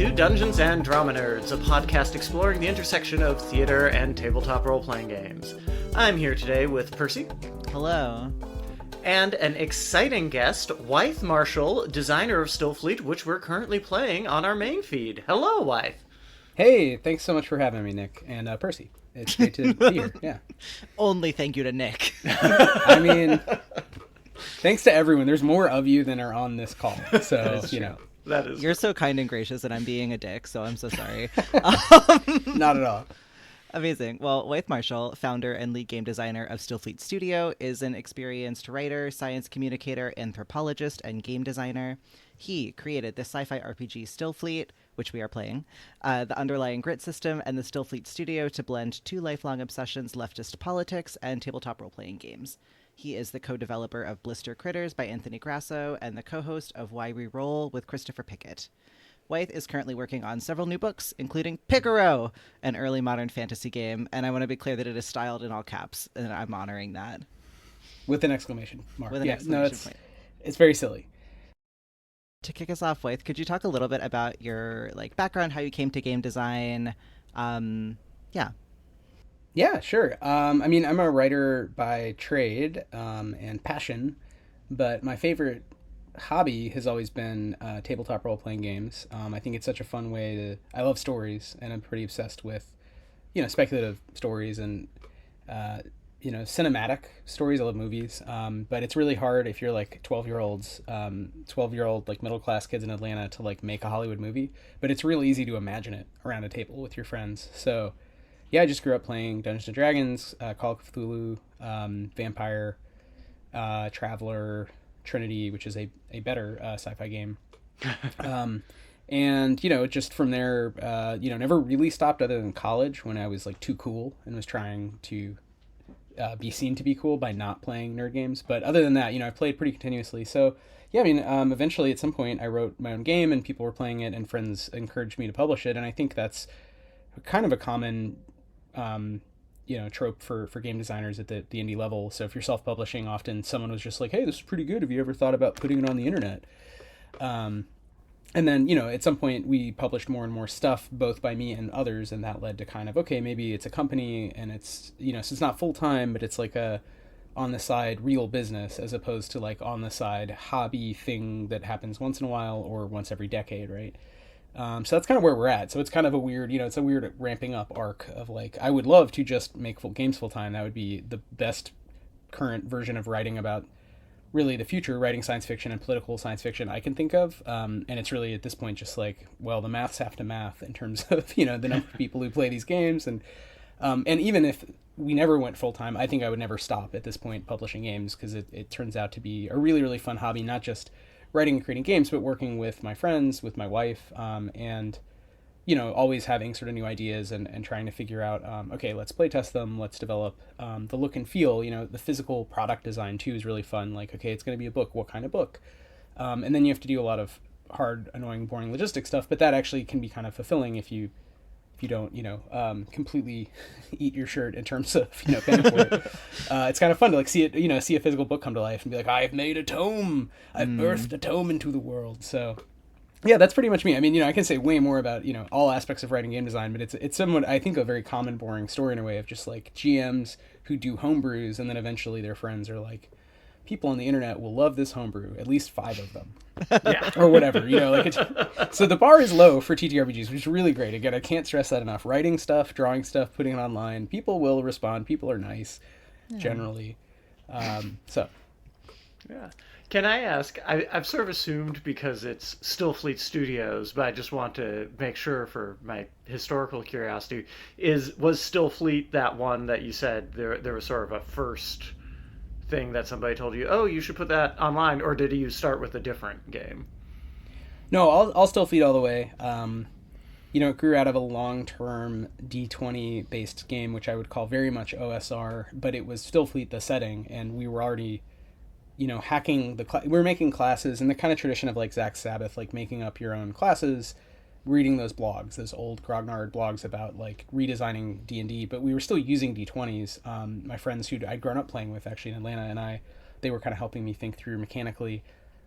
to Dungeons and Drama Nerds, a podcast exploring the intersection of theater and tabletop role-playing games. I'm here today with Percy. Hello. And an exciting guest, Wythe Marschall, designer of Stillfleet, which we're currently playing on our main feed. Hello, Wythe. Hey, thanks so much for having me, Nick and Percy. It's great to be here. Yeah. Only thank you to Nick. I mean, thanks to everyone. There's more of you than are on this call, so you know. That is. You're so kind and gracious, and I'm being a dick, so I'm so sorry. Not at all. Amazing. Well, Wythe Marschall, founder and lead game designer of Stillfleet Studio, is an experienced writer, science communicator, anthropologist, and game designer. He created the sci-fi RPG Stillfleet, which we are playing, the underlying grid system, and the Stillfleet Studio to blend two lifelong obsessions, leftist politics and tabletop role-playing games. He is the co-developer of Blister Critters by Anthony Grasso and the co-host of Why We Roll with Christopher Pickett. Wythe is currently working on several new books, including Picaro, an early modern fantasy game, and I want to be clear that it is styled in all caps, and I'm honoring that. With an exclamation mark. With an exclamation point. It's very silly. To kick us off, Wythe, could you talk a little bit about your background, how you came to game design? Yeah, sure. I mean, I'm a writer by trade and passion, but my favorite hobby has always been tabletop role-playing games. I think it's such a fun way to... I love stories, and I'm pretty obsessed with, speculative stories and, cinematic stories. I love movies, but it's really hard if you're 12-year-old middle-class kids in Atlanta to make a Hollywood movie. But it's really easy to imagine it around a table with your friends. So, yeah, I just grew up playing Dungeons and Dragons, Call of Cthulhu, Vampire, Traveler, Trinity, which is a better sci-fi game. And, just from there, never really stopped other than college when I was too cool and was trying to be seen to be cool by not playing nerd games. But other than that, I played pretty continuously. So, yeah, I mean, eventually at some point I wrote my own game and people were playing it and friends encouraged me to publish it. And I think that's kind of a common, trope for game designers at the indie level. So if you're self-publishing, often someone was just like, hey, this is pretty good. Have you ever thought about putting it on the internet? And then, at some point we published more and more stuff, both by me and others. And that led to kind of, okay, maybe it's a company and it's, so it's not full-time, but it's a on the side real business as opposed to on the side hobby thing that happens once in a while or once every decade, right? So that's kind of where we're at. So it's kind of a weird, it's a weird ramping up arc of I would love to just make games full time. That would be the best current version of writing about really the future, writing science fiction and political science fiction I can think of. And it's really at this point just the maths have to math in terms of, the number of people who play these games. And even if we never went full time, I think I would never stop at this point publishing games because it turns out to be a really, really fun hobby, not just writing and creating games, but working with my friends, with my wife, and, always having sort of new ideas and trying to figure out, okay, let's play test them, let's develop the look and feel, the physical product design too is really fun. Okay, it's going to be a book. What kind of book? And then you have to do a lot of hard, annoying, boring logistic stuff, but that actually can be kind of fulfilling if you don't, completely eat your shirt in terms of, paying for it. It's kind of fun to see it, see a physical book come to life and be I've made a tome. I've birthed a tome into the world. So yeah, that's pretty much me. I mean, I can say way more about, all aspects of writing game design, but it's somewhat, I think, a very common, boring story in a way of just GMs who do homebrews and then eventually their friends are people on the internet will love this homebrew, at least 5 of them. Yeah. Or whatever, so the bar is low for TTRPGs, which is really great. Again, I can't stress that enough. Writing stuff, drawing stuff, putting it online, people will respond. People are nice, generally. So. Yeah. Can I ask, I've sort of assumed because it's Stillfleet Studios, but I just want to make sure for my historical curiosity, was Stillfleet that one that you said there was sort of a first thing that somebody told you, oh, you should put that online, or did you start with a different game? No, I'll Stillfleet all the way. It grew out of a long-term D20 based game, which I would call very much OSR, but it was Stillfleet the setting, and we were already hacking we were making classes in the kind of tradition of Zach Sabbath, making up your own classes, reading those blogs, those old grognard blogs about redesigning D&D, but we were still using D20s. My friends who I'd grown up playing with actually in Atlanta they were kind of helping me think through mechanically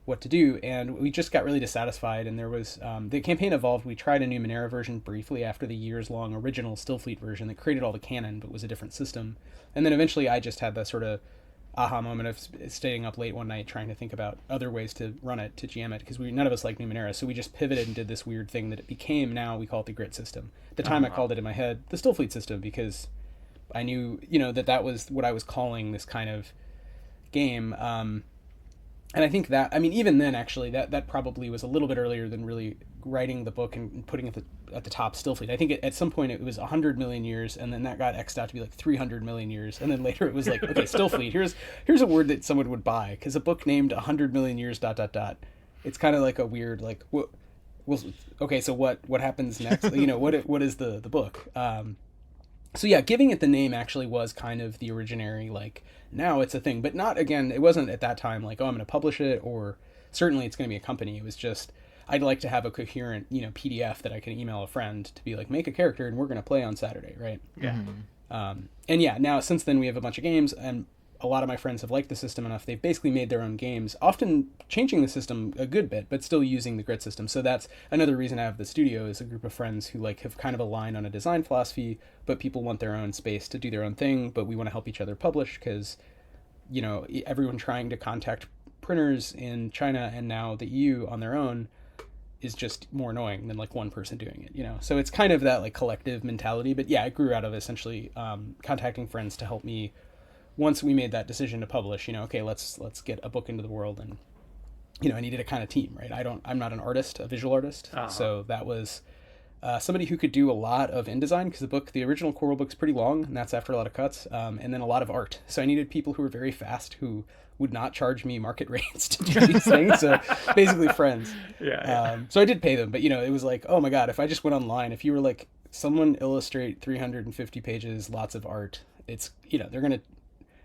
what to do, and we just got really dissatisfied. And there was the campaign evolved. We tried a Numenera version briefly after the years-long original Stillfleet version that created all the canon but was a different system. And then eventually I just had the sort of aha moment of staying up late one night trying to think about other ways to run it, to GM it, because none of us liked Numenera, so we just pivoted and did this weird thing that it became. Now we call it the grit system. At the time I called it in my head the Stillfleet system, because I knew, that was what I was calling this kind of game. And I think that, even then, actually, that probably was a little bit earlier than really writing the book and putting it at the top Stillfleet. I think at some point it was 100 million years, and then that got X'd out to be like 300 million years. And then later it was like, okay, Stillfleet, here's a word that someone would buy, because a book named 100 million years ... It's kind of like a weird, like, okay, so what happens next? What is the book? So yeah, giving it the name actually was kind of the originary, like, now it's a thing, but not, again, it wasn't at that time like, oh, I'm going to publish it, or certainly it's going to be a company. It was just, I'd like to have a coherent, PDF that I can email a friend to be like, make a character and we're going to play on Saturday, right? Yeah. And yeah, now since then we have a bunch of games, and a lot of my friends have liked the system enough. They've basically made their own games, often changing the system a good bit, but still using the grit system. So that's another reason I have the studio, is a group of friends who have kind of aligned on a design philosophy, but people want their own space to do their own thing, but we want to help each other publish, because, everyone trying to contact printers in China and now the EU on their own is just more annoying than like one person doing it, So it's kind of that like collective mentality. But yeah, it grew out of essentially contacting friends to help me. Once we made that decision to publish, okay, let's get a book into the world, and I needed a kind of team, right? I'm not an artist, a visual artist, so that was somebody who could do a lot of InDesign, because the original core rule book's pretty long, and that's after a lot of cuts, and then a lot of art. So I needed people who were very fast, who would not charge me market rates to do these things. So basically friends. Yeah. So I did pay them, but it was like, oh my god, if I just went online, if you were like, someone illustrate 350 pages, lots of art, it's they're gonna.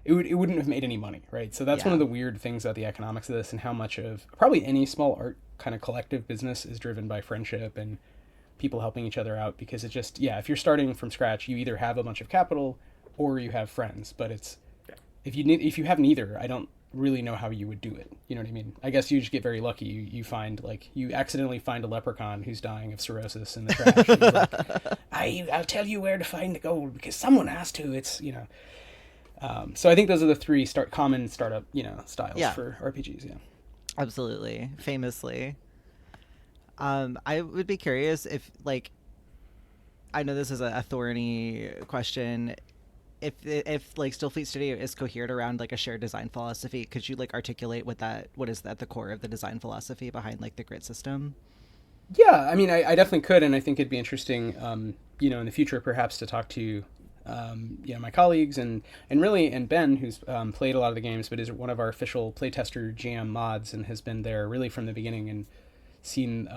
It wouldn't have made any money, right? So that's one of the weird things about the economics of this, and how much of probably any small art kind of collective business is driven by friendship and people helping each other out, because it just, if you're starting from scratch, you either have a bunch of capital or you have friends, but it's, if you have neither, I don't really know how you would do it. You know what I mean? I guess you just get very lucky. You find, like, you accidentally find a leprechaun who's dying of cirrhosis in the trash. And you're like, I'll tell you where to find the gold, because someone has to. It's, so I think those are the three common startup, styles for RPGs. Yeah, absolutely, famously. I would be curious if, like, I know this is a thorny question. If like Stillfleet Studio is coherent around like a shared design philosophy, could you like articulate what is at the core of the design philosophy behind like the grid system? Yeah, I mean, I definitely could, and I think it'd be interesting, in the future perhaps to talk to. My colleagues and Ben, who's played a lot of the games, but is one of our official playtester GM mods and has been there really from the beginning and seen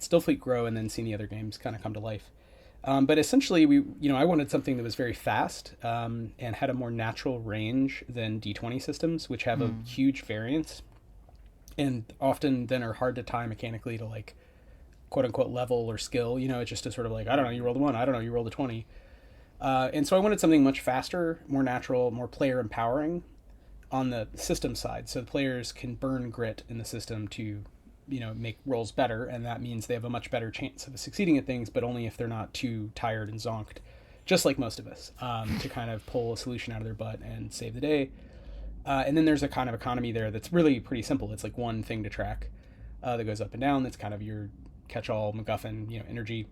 Stillfleet grow and then seen the other games kind of come to life. But essentially, I wanted something that was very fast and had a more natural range than D20 systems, which have a huge variance and often then are hard to tie mechanically to like quote unquote level or skill. It's just a sort of like, I don't know, you rolled a 1, I don't know, you rolled a 20. And so I wanted something much faster, more natural, more player empowering on the system side. So the players can burn grit in the system to, make rolls better. And that means they have a much better chance of succeeding at things, but only if they're not too tired and zonked, just like most of us, to kind of pull a solution out of their butt and save the day. And then there's a kind of economy there that's really pretty simple. It's like one thing to track that goes up and down. That's kind of your catch-all MacGuffin, energy.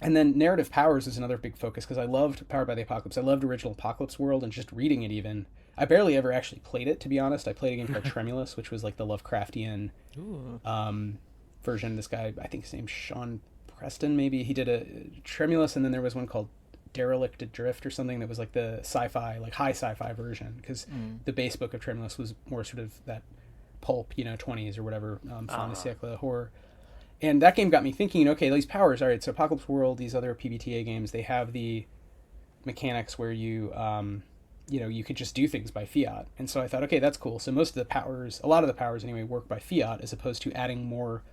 And then narrative powers is another big focus, because I loved Powered by the Apocalypse. I loved original Apocalypse World, and just reading it even. I barely ever actually played it, to be honest. I played a game called Tremulous, which was like the Lovecraftian version. This guy, I think his name's Sean Preston, maybe. He did a Tremulous, and then there was one called Derelict Adrift or something that was like the sci-fi, like high sci-fi version, because the base book of Tremulous was more sort of that pulp, 20s or whatever, fin de siècle horror. And that game got me thinking, okay, these powers, all right, so Apocalypse World, these other PBTA games, they have the mechanics where you, you could just do things by fiat. And so I thought, okay, that's cool. So most of the powers, a lot of the powers anyway, work by fiat as opposed to adding more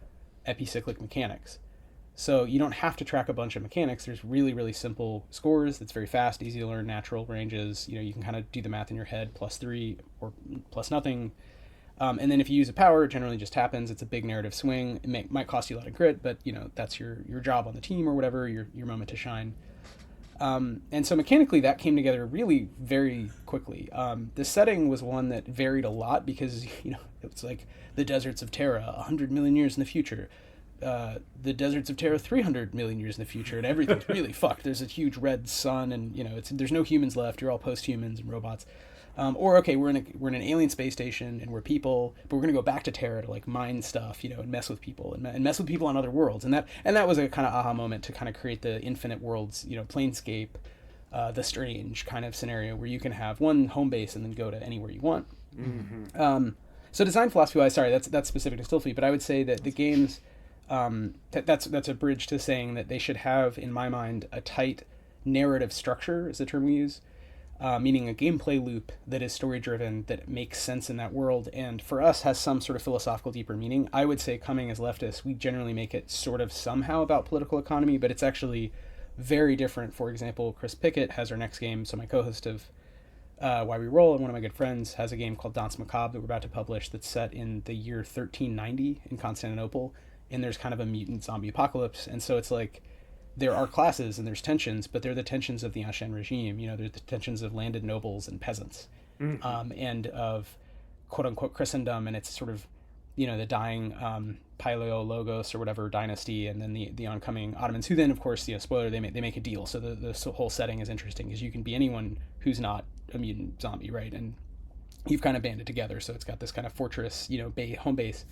epicyclic mechanics. So you don't have to track a bunch of mechanics. There's really, really simple scores that's very fast, easy to learn, natural ranges. You can kind of do the math in your head, +3 or plus nothing. And then if you use a power, it generally just happens. It's a big narrative swing. It might cost you a lot of grit, but that's your job on the team or whatever, your moment to shine. And so mechanically that came together really very quickly. The setting was one that varied a lot because, it's like the deserts of Terra 100 million years in the future, the deserts of Terra 300 million years in the future, and everything's really fucked. There's a huge red sun, and there's no humans left. You're all post-humans and robots. Or okay, we're in an alien space station and we're people, but we're gonna go back to Terra to like mine stuff, and mess with people and mess with people on other worlds, and that was a kind of aha moment to kind of create the infinite worlds, Planescape, the Strange kind of scenario where you can have one home base and then go to anywhere you want. Mm-hmm. So design philosophy-wise, sorry, that's specific to Stillfleet, but I would say that the games, that's a bridge to saying that they should have, in my mind, a tight narrative structure is the term we use. Meaning a gameplay loop that is story-driven, that makes sense in that world, and for us has some sort of philosophical, deeper meaning. I would say, coming as leftists, we generally make it sort of somehow about political economy, but it's actually very different. For example, Chris Pickett has our next game, so my co-host of Why We Roll and one of my good friends has a game called Danse Macabre that we're about to publish that's set in the year 1390 in Constantinople, and there's kind of a mutant zombie apocalypse, and so it's like, there are classes and there's tensions, but they're the tensions of the ancien regime. They're the tensions of landed nobles and peasants, and of quote unquote Christendom, and it's sort of, the dying Paleo-Logos or whatever dynasty, and then the oncoming Ottomans, who then, of course, spoiler, they make a deal. So the whole setting is interesting because you can be anyone who's not a mutant zombie, right? And you've kind of banded together, so it's got this kind of fortress, home base.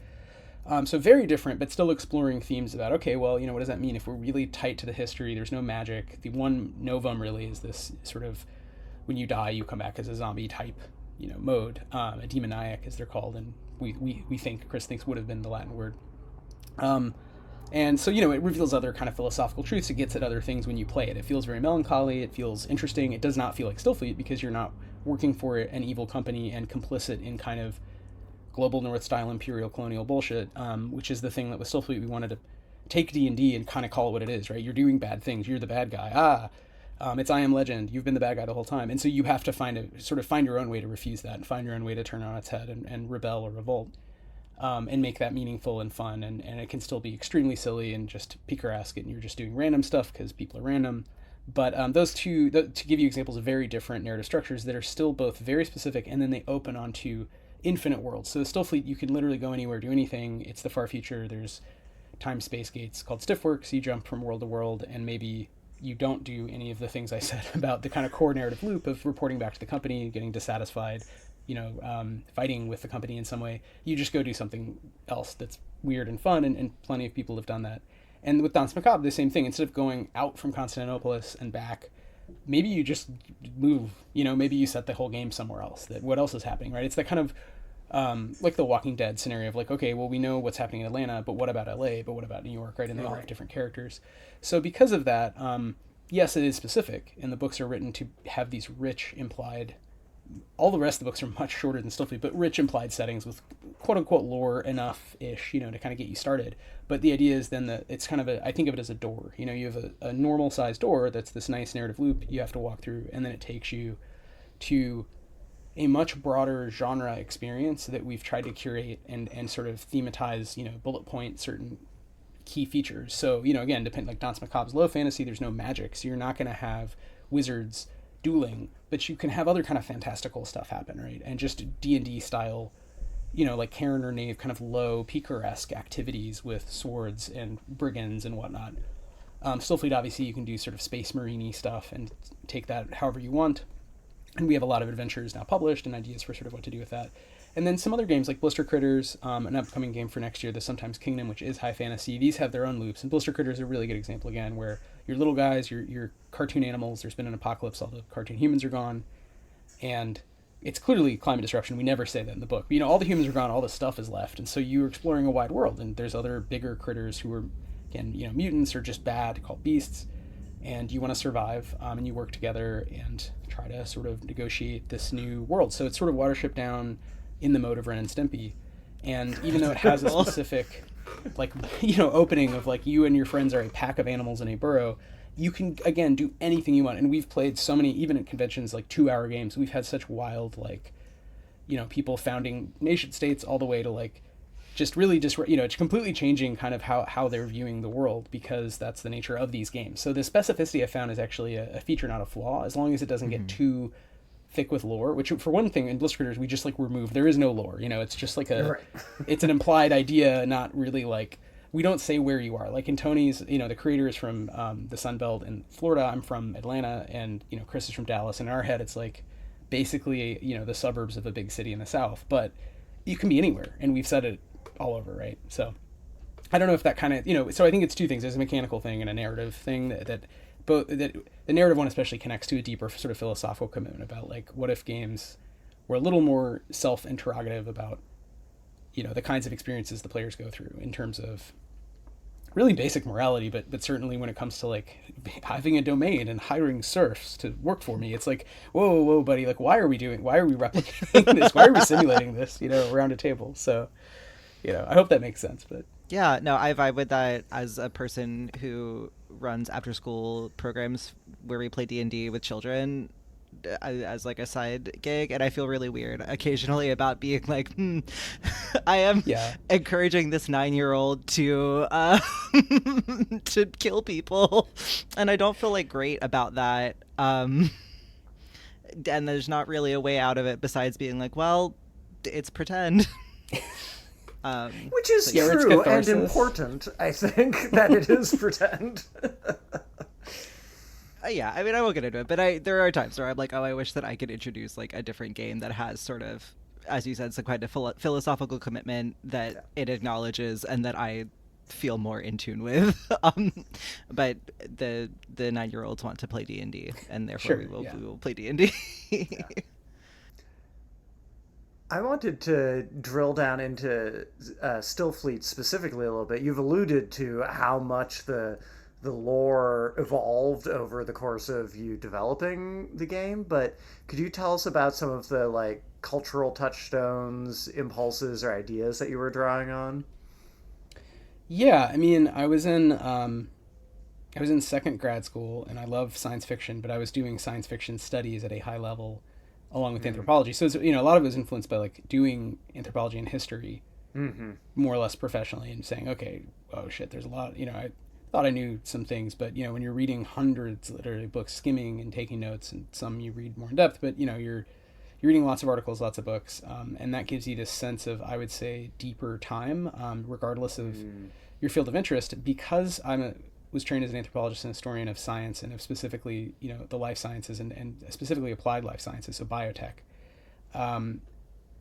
So very different, but still exploring themes about, okay, well, what does that mean if we're really tight to the history? There's no magic. The one novum really is this sort of, when you die, you come back as a zombie type, mode, a demoniac as they're called, and Chris thinks would have been the Latin word. And so, it reveals other kind of philosophical truths. It gets at other things when you play it. It feels very melancholy. It feels interesting. It does not feel like Stillfleet because you're not working for an evil company and complicit in kind of global north style imperial colonial bullshit, which is the thing that with Stillfleet we wanted to take D&D and kind of call it what it is, right? You're doing bad things. You're the bad guy. It's I Am Legend. You've been the bad guy the whole time. And so you have to find your own way to refuse that and find your own way to turn it on its head and rebel or revolt, and make that meaningful and fun. And it can still be extremely silly and just picaresque, and you're just doing random stuff because people are random. But those two, to give you examples of very different narrative structures that are still both very specific, and then they open onto infinite worlds. So Stillfleet, you can literally go anywhere, do anything. It's the far future. There's time-space gates called Stiffworks. You jump from world to world, and maybe you don't do any of the things I said about the kind of core narrative loop of reporting back to the company, getting dissatisfied, fighting with the company in some way. You just go do something else that's weird and fun, and plenty of people have done that. And with Danse Macabre, the same thing. Instead of going out from Constantinopolis and back, maybe you just move, maybe you set the whole game somewhere else. That what else is happening, right? It's that kind of like the Walking Dead scenario of like, okay, well, we know what's happening in Atlanta, but what about LA? But what about New York, right? And they all have different characters. So because of that, yes, it is specific, and the books are written to have these rich implied. All the rest of the books are much shorter than Stillfleet, but rich implied settings with quote unquote lore enough-ish, to kind of get you started. But the idea is then that it's kind of I think of it as a door. You have a normal sized door that's this nice narrative loop you have to walk through, and then it takes you to a much broader genre experience that we've tried to curate and sort of thematize, bullet point certain key features. So, again, like Danse Macabre's low fantasy, there's no magic, so you're not going to have wizards dueling, but you can have other kind of fantastical stuff happen, right? And just D&D style, like Karen or Knave, kind of low picaresque activities with swords and brigands and whatnot. Stillfleet, obviously, you can do sort of space marine-y stuff and take that however you want. And we have a lot of adventures now published and ideas for sort of what to do with that. And then some other games like Blister Critters, an upcoming game for next year, the Sometimes Kingdom, which is high fantasy. These have their own loops. And Blister Critters are a really good example, again, where you're little guys, you're cartoon animals, there's been an apocalypse, all the cartoon humans are gone. And it's clearly climate disruption. We never say that in the book. But, all the humans are gone, all the stuff is left. And so you're exploring a wide world. And there's other bigger critters who are, again, mutants or just bad, called beasts. And you want to survive, and you work together and try to sort of negotiate this new world. So it's sort of Watership Down in the mode of Ren and Stimpy. And even though it has a specific, opening of like you and your friends are a pack of animals in a burrow, you can, again, do anything you want. And we've played so many, even at conventions, like 2-hour games. We've had such wild, people founding nation states all the way to like just really just it's completely changing kind of how they're viewing the world, because that's the nature of these games. So the specificity I found is actually a feature, not a flaw, as long as it doesn't get too thick with lore, which for one thing in Bliss Critters we just like remove. There is no lore, it's just like it's an implied idea, not really like, we don't say where you are. Like in Tony's, the creator is from the Sun Belt in Florida, I'm from Atlanta, and Chris is from Dallas. In our head it's like basically the suburbs of a big city in the South, but you can be anywhere, and we've said it all over, right? So I don't know if that kind of so I think it's two things. There's a mechanical thing and a narrative thing that the narrative one especially connects to a deeper sort of philosophical commitment about like, what if games were a little more self-interrogative about the kinds of experiences the players go through in terms of really basic morality, but certainly when it comes to like having a domain and hiring serfs to work for me, it's like, whoa buddy, like why are we replicating this, why are we simulating this around a table? So I hope that makes sense. But yeah, no, I vibe with that as a person who runs after school programs where we play D&D with children as like a side gig, and I feel really weird occasionally about being like, I am encouraging this 9-year-old to to kill people, and I don't feel like great about that. And there's not really a way out of it besides being like, well, it's pretend. Which is true and important, I think, that it is pretend. Yeah, I mean, I won't get into it, but there are times where I'm like, oh, I wish that I could introduce like a different game that has sort of, as you said, some kind of philosophical commitment that it acknowledges and that I feel more in tune with. But the 9-year-olds want to play D&D, and therefore we will play D&D. I wanted to drill down into Stillfleet specifically a little bit. You've alluded to how much the lore evolved over the course of you developing the game, but could you tell us about some of the like cultural touchstones, impulses, or ideas that you were drawing on? Yeah, I mean, I was in second grad school, and I love science fiction, but I was doing science fiction studies at a high level along with anthropology. So it's, a lot of it was influenced by like doing anthropology and history more or less professionally, and saying, okay, oh shit, there's a lot, I thought I knew some things, but when you're reading hundreds literally books, skimming and taking notes, and some you read more in depth, but you're reading lots of articles, lots of books, and that gives you this sense of, I would say, deeper time, regardless of your field of interest. Because was trained as an anthropologist and historian of science, and of specifically the life sciences and specifically applied life sciences, so biotech, and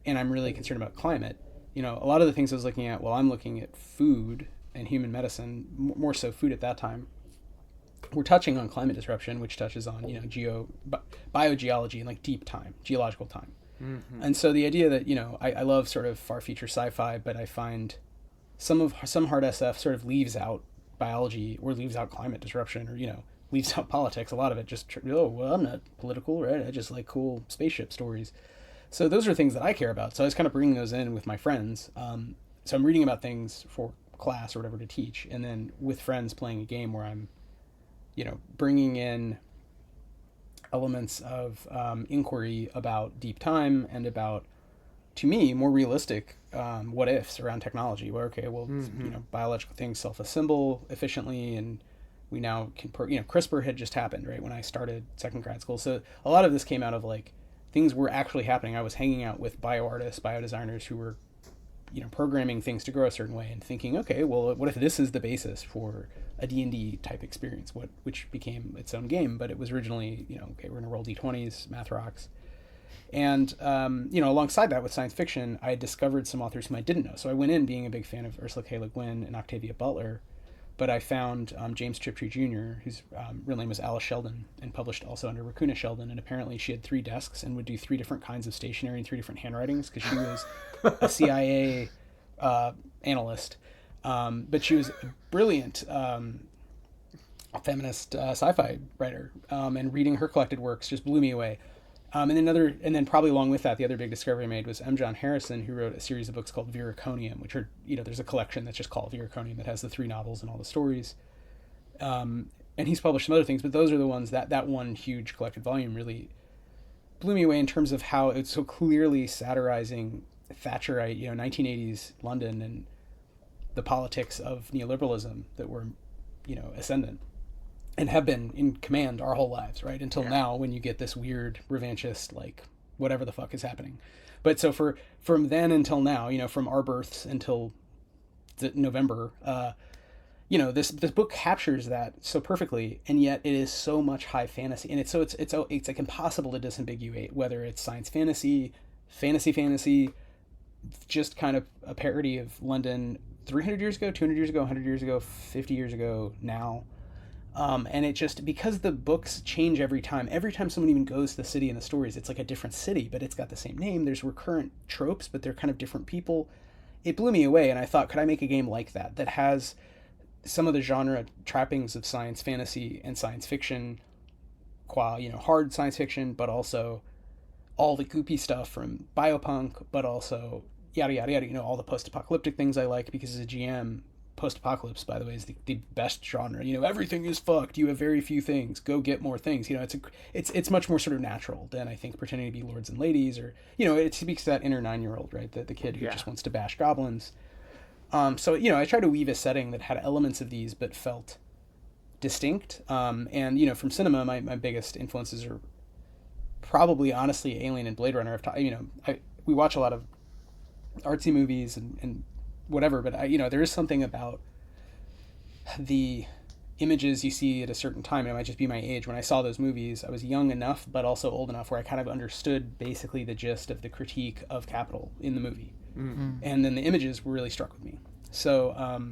I'm really concerned about climate. A lot of the things I was looking at, I'm looking at food and human medicine, more so food at that time, we're touching on climate disruption, which touches on biogeology and like deep time, geological time. And so the idea that I love sort of far future sci-fi, but I find some hard SF sort of leaves out biology, or leaves out climate disruption, or leaves out politics. A lot of it just I'm not political, right? I just like cool spaceship stories. So those are things that I care about. So I was kind of bringing those in with my friends. So I'm reading about things for class or whatever to teach, and then with friends playing a game where I'm bringing in elements of inquiry about deep time, and about, to me, more realistic what ifs around technology, where biological things self-assemble efficiently, and we now can CRISPR had just happened right when I started second grad school. So a lot of this came out of like things were actually happening. I was hanging out with bioartists, biodesigners who were programming things to grow a certain way, and thinking, okay, well, what if this is the basis for a D&D type experience, which became its own game, but it was originally, okay, we're going to roll D20s, math rocks. And, alongside that with science fiction, I had discovered some authors whom I didn't know. So I went in being a big fan of Ursula K. Le Guin and Octavia Butler, but I found James Tiptree Jr., whose real name was Alice Sheldon, and published also under Raccoona Sheldon, and apparently she had 3 desks and would do 3 different kinds of stationery and 3 different handwritings, because she was a CIA analyst. But she was a brilliant feminist sci-fi writer, and reading her collected works just blew me away. And then probably along with that, the other big discovery I made was M. John Harrison, who wrote a series of books called Viraconium, which are, there's a collection that's just called Viraconium that has the 3 novels and all the stories. And he's published some other things, but those are the ones that one huge collected volume really blew me away in terms of how it's so clearly satirizing Thatcherite, 1980s London and the politics of neoliberalism that were, ascendant and have been in command our whole lives, right? Until now, when you get this weird revanchist, like, whatever the fuck is happening. But so from then until now, from our births until November, this book captures that so perfectly, and yet it is so much high fantasy, and it's like impossible to disambiguate whether it's science fantasy, fantasy, just kind of a parody of London 300 years ago, 200 years ago, 100 years ago, 50 years ago, now. And it just, because the books change every time someone even goes to the city in the stories, it's like a different city, but it's got the same name. There's recurrent tropes, but they're kind of different people. It blew me away, and I thought, could I make a game like that has some of the genre trappings of science fantasy and science fiction, hard science fiction, but also all the goopy stuff from biopunk, but also yada yada yada, all the post-apocalyptic things I like, because as a GM, post-apocalypse, by the way, is the best genre. Everything is fucked, you have very few things, go get more things. It's much more sort of natural than, I think, pretending to be lords and ladies, or it speaks to that inner 9-year-old, right, the kid who just wants to bash goblins. So I tried to weave a setting that had elements of these but felt distinct. And from cinema, my biggest influences are probably, honestly, Alien and Blade Runner. We watch a lot of artsy movies and whatever, but there is something about the images you see at a certain time. It might just be my age. When I saw those movies, I was young enough but also old enough where I kind of understood basically the gist of the critique of capital in the movie. Mm-hmm. And then the images really struck with me. So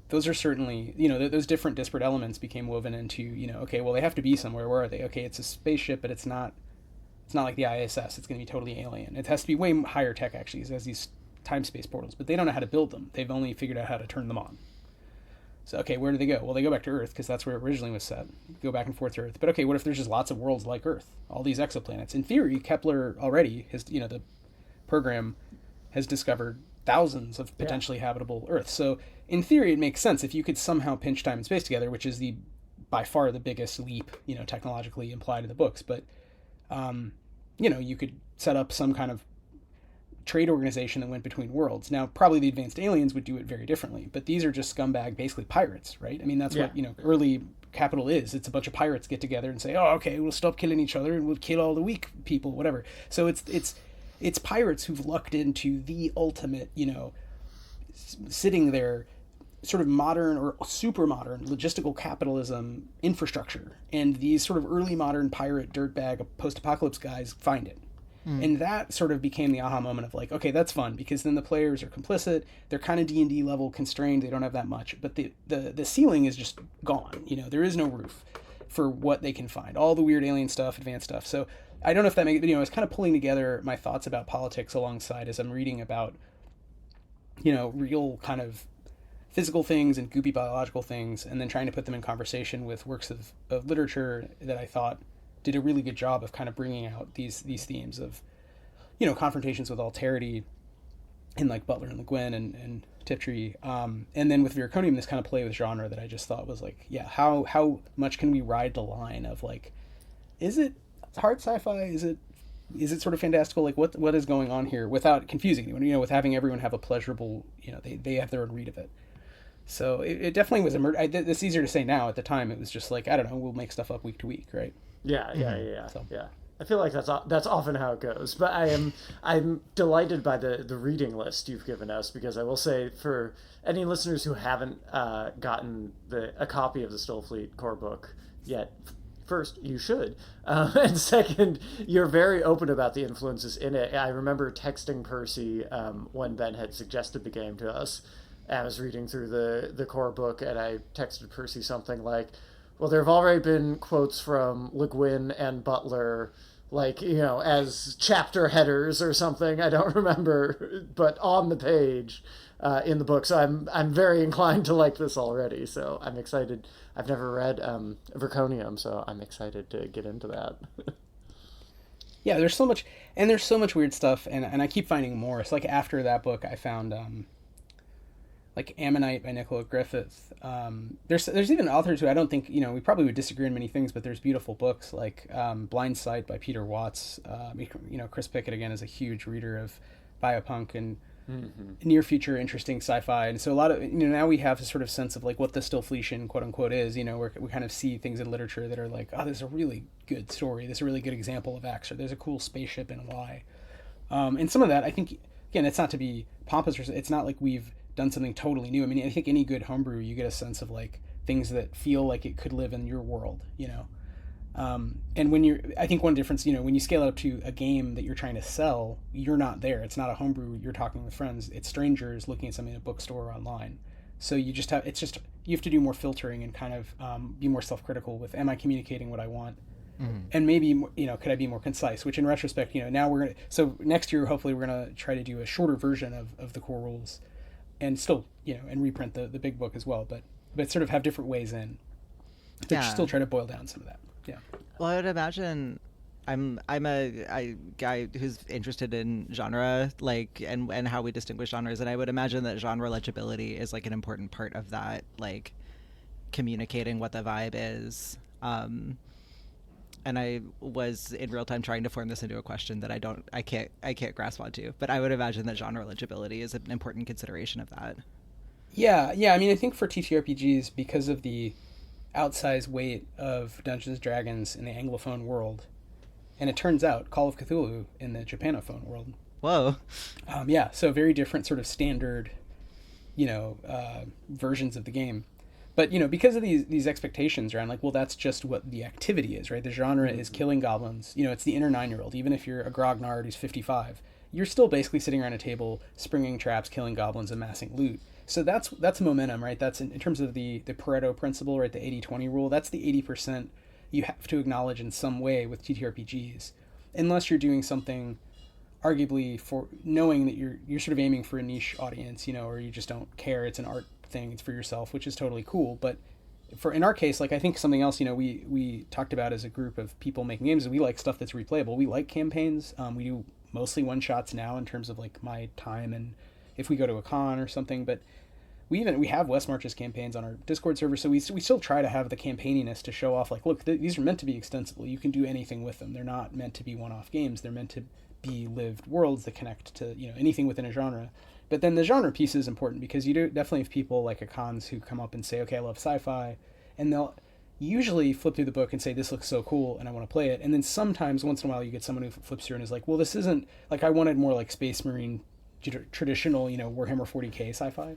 those are certainly, those different disparate elements became woven into, okay, well, they have to be somewhere. Where are they? Okay, it's a spaceship, but it's not like the ISS. It's going to be totally alien. It has to be way higher tech, actually. It has these time-space portals, but they don't know how to build them. They've only figured out how to turn them on. So, okay, where do they go? Well, they go back to Earth, because that's where it originally was set. Go back and forth to Earth. But okay, what if there's just lots of worlds like Earth? All these exoplanets. In theory, Kepler already, the program has discovered thousands of potentially habitable Earths. So, in theory, it makes sense if you could somehow pinch time and space together, which is by far the biggest leap, technologically implied in the books. But, you could set up some kind of trade organization that went between worlds. Now, probably the advanced aliens would do it very differently, but these are just scumbag, basically pirates, right? I mean, that's what, early capital is. It's a bunch of pirates get together and say, oh, okay, we'll stop killing each other and we'll kill all the weak people, whatever. So it's pirates who've lucked into the ultimate, sitting there, sort of modern or super modern logistical capitalism infrastructure. And these sort of early modern pirate dirtbag post-apocalypse guys find it. And that sort of became the aha moment of like, okay, that's fun, because then the players are complicit. They're kind of D&D level constrained. They don't have that much, but the ceiling is just gone. There is no roof for what they can find. All the weird alien stuff, advanced stuff. So I don't know if that makes, I was kind of pulling together my thoughts about politics alongside as I'm reading about, real kind of physical things and goopy biological things, and then trying to put them in conversation with works of literature that I thought did a really good job of kind of bringing out these themes of, confrontations with alterity in like Butler and Le Guin and Tiptree. And then with Viraconium, this kind of play with genre that I just thought was like, yeah, how much can we ride the line of like, is it hard sci-fi? Is it sort of fantastical? Like what is going on here without confusing anyone, with having everyone have a pleasurable, they have their own read of it. So it definitely was it's easier to say now. At the time, it was just like, I don't know, we'll make stuff up week to week, right? Yeah. So. Yeah. I feel like that's often how it goes. But I'm delighted by the reading list you've given us, because I will say, for any listeners who haven't gotten a copy of the Stillfleet core book yet, first, you should. And second, you're very open about the influences in it. I remember texting Percy when Ben had suggested the game to us. I was reading through the core book, and I texted Percy something like, well, there have already been quotes from Le Guin and Butler, like, as chapter headers or something. I don't remember, but on the page in the book. So I'm very inclined to like this already. So I'm excited. I've never read Viraconium, so I'm excited to get into that. Yeah, there's so much weird stuff, and I keep finding more. It's like after that book, I found like Ammonite by Nicola Griffith. There's even authors who I don't think, we probably would disagree in many things, but there's beautiful books like Blind Sight by Peter Watts. Chris Pickett, again, is a huge reader of biopunk and near future interesting sci-fi. And so a lot of, now we have a sort of sense of like what the Stillfleetian quote unquote is, where we kind of see things in literature that are like, oh, there's a really good story. There's a really good example of X, or there's a cool spaceship in Y. And some of that, I think, again, it's not to be pompous, or it's not like we've done something totally new. I mean, I think any good homebrew, you get a sense of like things that feel like it could live in your world, and I think one difference, when you scale it up to a game that you're trying to sell, you're not there. It's not a homebrew. You're talking with friends. It's strangers looking at something in a bookstore or online. So you have to do more filtering and kind of be more self-critical with, am I communicating what I want? And maybe, could I be more concise? Which in retrospect, now so next year, hopefully we're going to try to do a shorter version of the core rules and still, and reprint the big book as well, but sort of have different ways in to still try to boil down some of that. Yeah. Well, I would imagine I'm a guy who's interested in genre, like, and how we distinguish genres, and I would imagine that genre legibility is like an important part of that, like communicating what the vibe is. And I was in real time trying to form this into a question that I can't grasp onto, but I would imagine that genre legibility is an important consideration of that. Yeah. I mean, I think for TTRPGs, because of the outsized weight of Dungeons & Dragons in the Anglophone world, and it turns out Call of Cthulhu in the Japanophone world. Whoa. So very different sort of standard, versions of the game. But, because of these expectations around, like, well, that's just what the activity is, right? The genre is killing goblins. It's the inner 9-year-old. Even if you're a grognard who's 55, you're still basically sitting around a table, springing traps, killing goblins, amassing loot. So that's momentum, right? That's in terms of the Pareto principle, right? The 80-20 rule. That's the 80% you have to acknowledge in some way with TTRPGs, unless you're doing something arguably for knowing that you're sort of aiming for a niche audience, or you just don't care. It's an art thing. It's for yourself, which is totally cool. But in our case, like, I think something else, we talked about as a group of people making games, we like stuff that's replayable. We like campaigns. We do mostly one shots now in terms of like my time and if we go to a con or something, but we have West March's campaigns on our Discord server, so we still try to have the campaigniness to show off, like, look, these are meant to be extensible. You can do anything with them. They're not meant to be one-off games. They're meant to be lived worlds that connect to anything within a genre. But then the genre piece is important, because you do definitely have people like at cons who come up and say, okay, I love sci-fi, and they'll usually flip through the book and say, this looks so cool and I want to play it. And then sometimes, once in a while, you get someone who flips through and is like, well, this isn't, like, I wanted more like Space Marine traditional, Warhammer 40k sci-fi.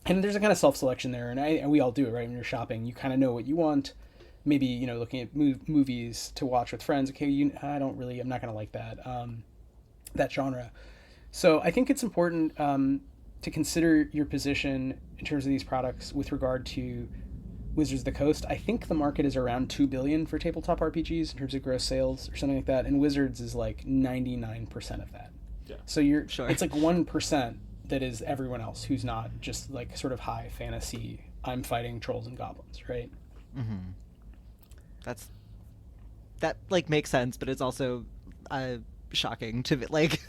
And there's a kind of self-selection there, and we all do it, right? When you're shopping, you kind of know what you want. Maybe, looking at movies to watch with friends. Okay, I'm not going to like that genre. So I think it's important to consider your position in terms of these products with regard to Wizards of the Coast. I think the market is around $2 billion for tabletop RPGs in terms of gross sales or something like that, and Wizards is like 99% of that. Yeah. So it's like 1% that is everyone else who's not just like sort of high fantasy, I'm fighting trolls and goblins, right? Mm-hmm. That like makes sense, but it's also shocking to like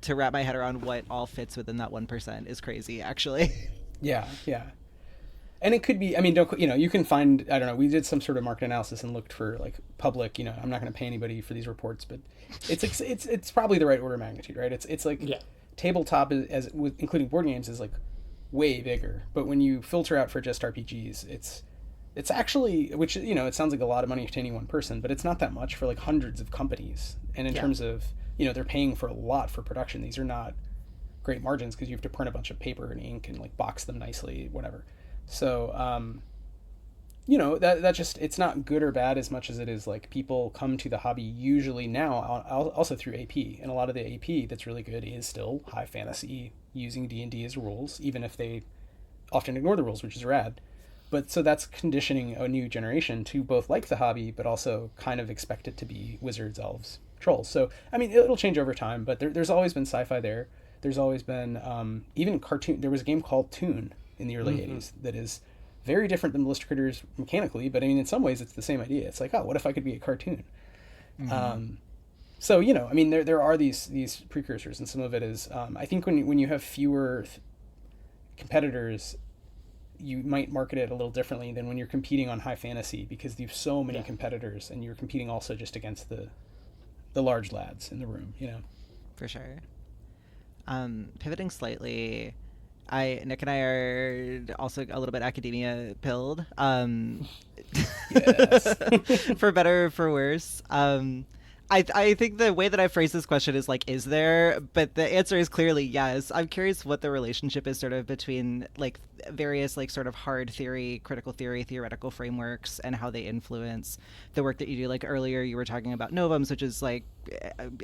to wrap my head around what all fits within that 1% is crazy, actually. Yeah. And it could be, I mean, you can find, I don't know, we did some sort of market analysis and looked for like public, I'm not going to pay anybody for these reports, but it's probably the right order of magnitude, right? It's like tabletop including board games is like way bigger, but when you filter out for just RPGs, it's actually, which, it sounds like a lot of money to any one person, but it's not that much for like hundreds of companies. And in terms of, they're paying for a lot for production. These are not great margins because you have to print a bunch of paper and ink and like box them nicely, whatever. So, that just, it's not good or bad as much as it is like people come to the hobby usually now also through AP, and a lot of the AP that's really good is still high fantasy using D&D as rules, even if they often ignore the rules, which is rad. But so that's conditioning a new generation to both like the hobby, but also kind of expect it to be wizards, elves, trolls. So, I mean, it'll change over time, but there's always been sci-fi there. There's always been even cartoon. There was a game called Toon in the early 80s that is very different than Ballista Critters mechanically, but I mean, in some ways it's the same idea. It's like, oh, what if I could be a cartoon? So I mean, there are these precursors, and some of it is I think when you have fewer competitors, you might market it a little differently than when you're competing on high fantasy, because you have so many competitors, and you're competing also just against the large lads in the room. For sure. Pivoting slightly, Nick and I are also a little bit academia pilled. Yes. For better or for worse. I think the way that I phrase this question is like, is there? But the answer is clearly yes. I'm curious what the relationship is sort of between like various like sort of hard theory, critical theory, theoretical frameworks, and how they influence the work that you do. Like earlier you were talking about novums, which is like,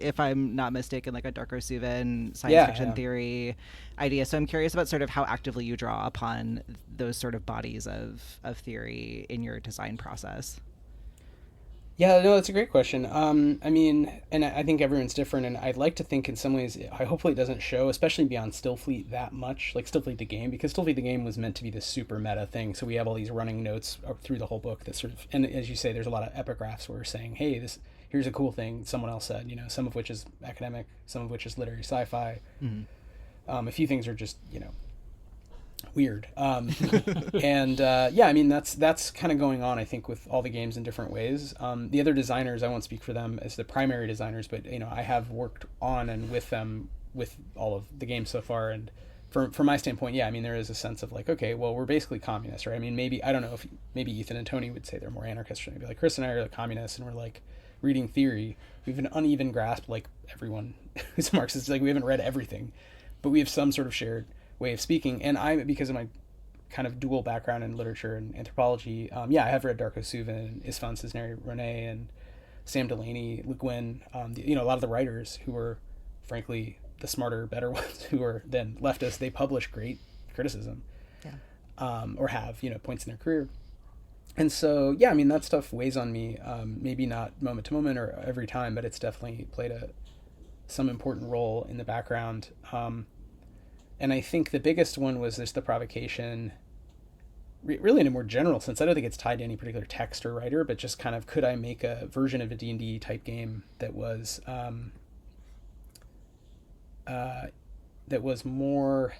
if I'm not mistaken, like a Diercksen science fiction theory idea. So I'm curious about sort of how actively you draw upon those sort of bodies of theory in your design process. Yeah, no, that's a great question. I mean, and I think everyone's different, and I'd like to think in some ways, hopefully it doesn't show, especially beyond Stillfleet that much, like Stillfleet the game, because Stillfleet the game was meant to be this super meta thing, so we have all these running notes through the whole book that sort of, and as you say, there's a lot of epigraphs where we're saying, hey, here's a cool thing someone else said, some of which is academic, some of which is literary sci-fi. A few things are just, weird. And I mean, that's kind of going on, I think, with all the games in different ways. The other designers, I won't speak for them as the primary designers, but I have worked on and with them with all of the games so far, and from my standpoint, I mean, there is a sense of like, okay, well, we're basically communists, right? I mean, maybe, I don't know if maybe Ethan and Tony would say they're more anarchists, or maybe like Chris and I are like communists, and we're like reading theory. We have an uneven grasp, like everyone who's a Marxist, like we haven't read everything, but we have some sort of shared way of speaking. And I, because of my kind of dual background in literature and anthropology, I have read Darko Suvin, István Cisneros-René, and Sam Delaney, Le Guin, a lot of the writers who were, frankly, the smarter, better ones who are then leftists. They publish great criticism, or have, points in their career. And so, I mean, that stuff weighs on me, maybe not moment to moment or every time, but it's definitely played some important role in the background. And I think the biggest one was just the provocation, really in a more general sense. I don't think it's tied to any particular text or writer, but just kind of, could I make a version of a D&D type game that was more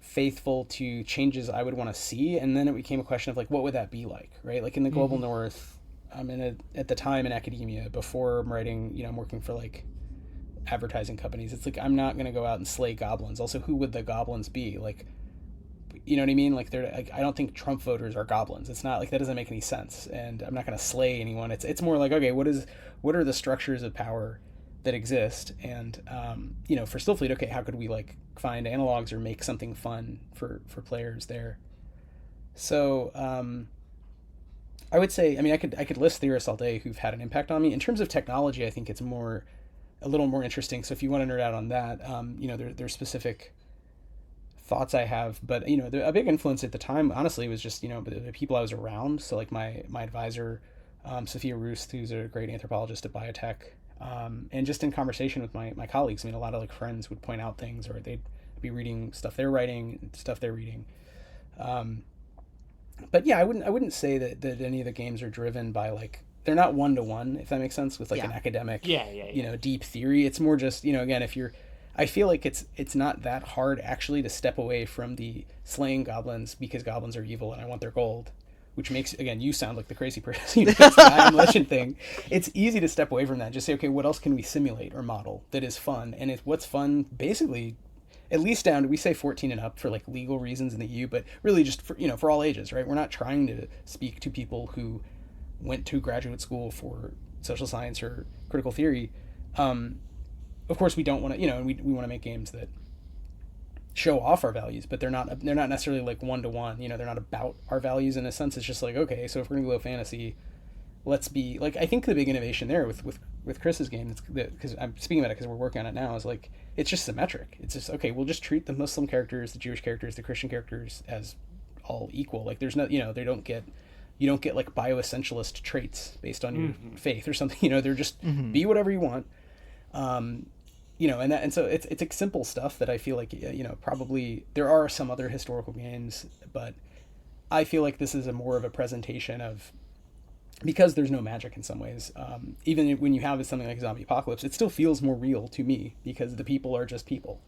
faithful to changes I would want to see? And then it became a question of like, what would that be like, right? Like in the global north, at the time in academia, before I'm writing, I'm working for like advertising companies, it's like, I'm not going to go out and slay goblins. Also, who would the goblins be? Like, you know what I mean? Like, they're like, I don't think Trump voters are goblins. It's not like, that doesn't make any sense. And I'm not going to slay anyone. It's more like, okay, what are the structures of power that exist? And for Stillfleet, okay, how could we like find analogs or make something fun for players there? So I would say, I mean, I could list theorists all day who've had an impact on me. In terms of technology, I think it's a little more interesting. So if you want to nerd out on that, there's specific thoughts I have, but a big influence at the time, honestly, was just the people I was around. So like my advisor, Sophia Roost, who's a great anthropologist at biotech, and just in conversation with my colleagues, I mean, a lot of like friends would point out things, or they'd be reading stuff they're writing, stuff they're reading. But I wouldn't say that any of the games are driven by like, they're not one-to-one, if that makes sense, with like an academic, deep theory. It's more just, again, I feel like it's not that hard actually to step away from the slaying goblins because goblins are evil and I want their gold, which makes, again, you sound like the crazy person. That's the I Am Legend thing. It's easy to step away from that. Just say, okay, what else can we simulate or model that is fun? And what's fun, basically, at least down to, we say 14 and up for like legal reasons in the EU, but really just for all ages, right? We're not trying to speak to people who went to graduate school for social science or critical theory. Of course, we don't want to, we want to make games that show off our values, but they're not necessarily like one-to-one. They're not about our values in a sense. It's just like, okay, so if we're gonna go fantasy, let's be like, I think the big innovation there with Chris's game, because I'm speaking about it because we're working on it now, is like, it's just symmetric. It's just, okay, we'll just treat the Muslim characters, the Jewish characters, the Christian characters as all equal. Like, there's no, they don't get, you don't get like bioessentialist traits based on your faith or something. They're just be whatever you want. And so it's like simple stuff that I feel like, probably there are some other historical games, but I feel like this is more of a presentation of because there's no magic in some ways. Even when you have something like Zombie Apocalypse, it still feels more real to me because the people are just people,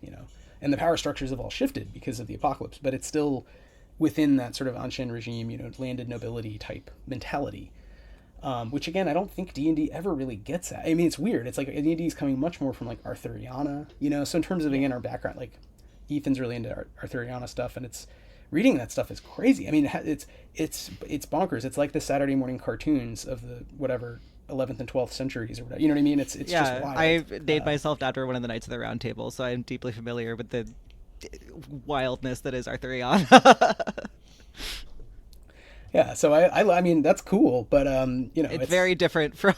and the power structures have all shifted because of the apocalypse, but it's still within that sort of ancien regime, landed nobility type mentality. Which again, I don't think D&D ever really gets at. I mean, it's weird. It's like D&D is coming much more from like Arthuriana, So in terms of, again, our background, like Ethan's really into Arthuriana stuff, and it's reading that stuff is crazy. I mean, it's bonkers. It's like the Saturday morning cartoons of the whatever 11th and 12th centuries or whatever. You know what I mean? It's just wild. I've named myself after one of the Knights of the Round Table, so I'm deeply familiar with the wildness that is Arthuriana. Yeah, so I mean that's cool, but it's very different from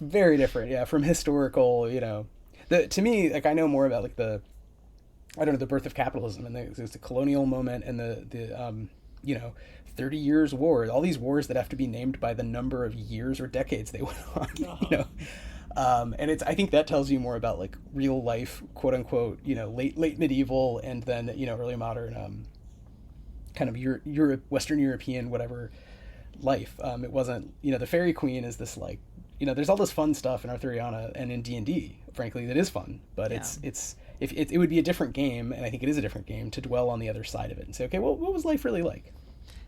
very different, yeah, from historical, to me, like I know more about like the birth of capitalism and the colonial moment and the 30 years war, all these wars that have to be named by the number of years or decades they went on, and I think that tells you more about like real life, quote unquote, late medieval and then early modern kind of Western European whatever life. It wasn't, the Fairy Queen is this like, there's all this fun stuff in Arthuriana and in D&D, frankly, that is fun, but it would be a different game, and I think it is a different game, to dwell on the other side of it and say, okay, well, what was life really like?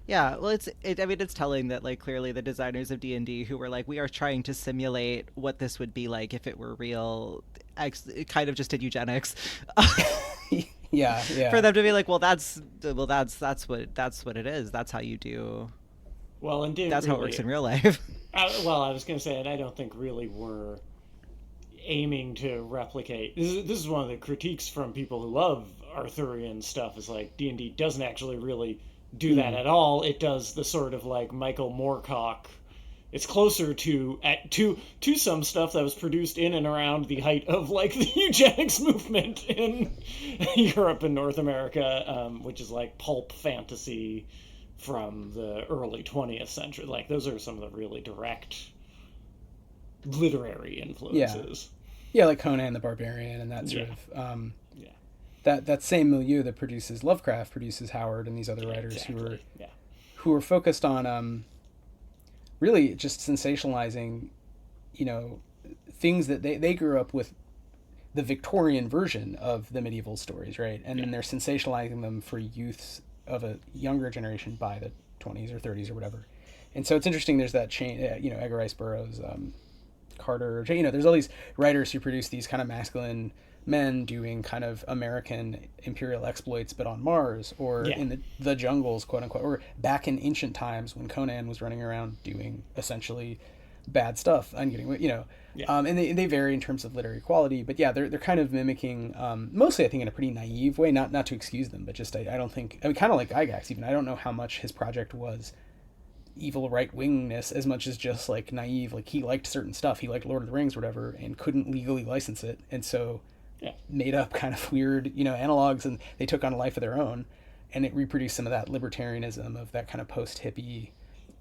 Yeah, well, it's telling that, like, clearly the designers of D&D who were like, we are trying to simulate what this would be like if it were real, kind of just did eugenics. Yeah. For them to be like, that's what it is. That's how you do. Well, and that's how it works in real life. I was going to say, and I don't think really we're aiming to replicate. This is one of the critiques from people who love Arthurian stuff. Is like D&D doesn't actually really do that at all. It does the sort of like Michael Moorcock. It's closer to some stuff that was produced in and around the height of like the eugenics movement in Europe and North America, which is like pulp fantasy from the early 20th century. Like those are some of the really direct literary influences. Yeah, like Conan the Barbarian and that sort of that same milieu that produces Lovecraft produces Howard and these other writers who are focused on really just sensationalizing, things that they grew up with, the Victorian version of the medieval stories, right? And then they're sensationalizing them for youths of a younger generation by the 20s or 30s or whatever. And so it's interesting. There's that chain, Edgar Rice Burroughs, Carter, there's all these writers who produce these kind of masculine men doing kind of American imperial exploits, but on Mars or in the jungles, quote unquote, or back in ancient times when Conan was running around doing essentially bad stuff and getting, and they vary in terms of literary quality, but they're kind of mimicking, mostly I think in a pretty naive way, not to excuse them, but just, I don't think, kind of like Gygax even, I don't know how much his project was evil right-wingness as much as just like naive, like he liked certain stuff, he liked Lord of the Rings or whatever, and couldn't legally license it, and so made up kind of weird, analogs, and they took on a life of their own, and it reproduced some of that libertarianism of that kind of post-hippie,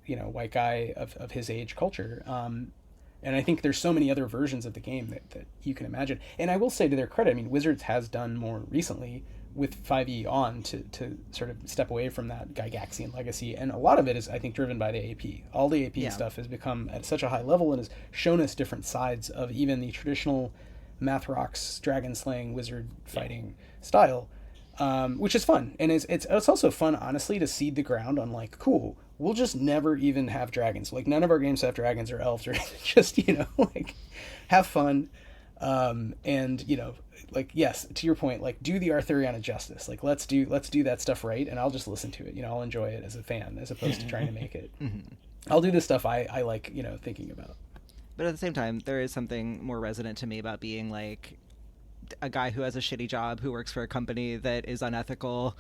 white guy of his age culture. And I think there's so many other versions of the game that you can imagine. And I will say to their credit, I mean, Wizards has done more recently with 5e on to sort of step away from that Gygaxian legacy. And a lot of it is, I think, driven by the AP. All the AP stuff has become at such a high level and has shown us different sides of even the traditional math rocks, dragon slaying, wizard fighting style, which is fun. And it's also fun, honestly, to seed the ground on like, cool, we'll just never even have dragons. Like none of our games have dragons or elves or just, like have fun. And like, yes, to your point, like do the Arthuriana justice. Like let's do that stuff right. And I'll just listen to it. I'll enjoy it as a fan as opposed to trying to make it. I'll do the stuff I like, thinking about. But at the same time, there is something more resonant to me about being like a guy who has a shitty job, who works for a company that is unethical,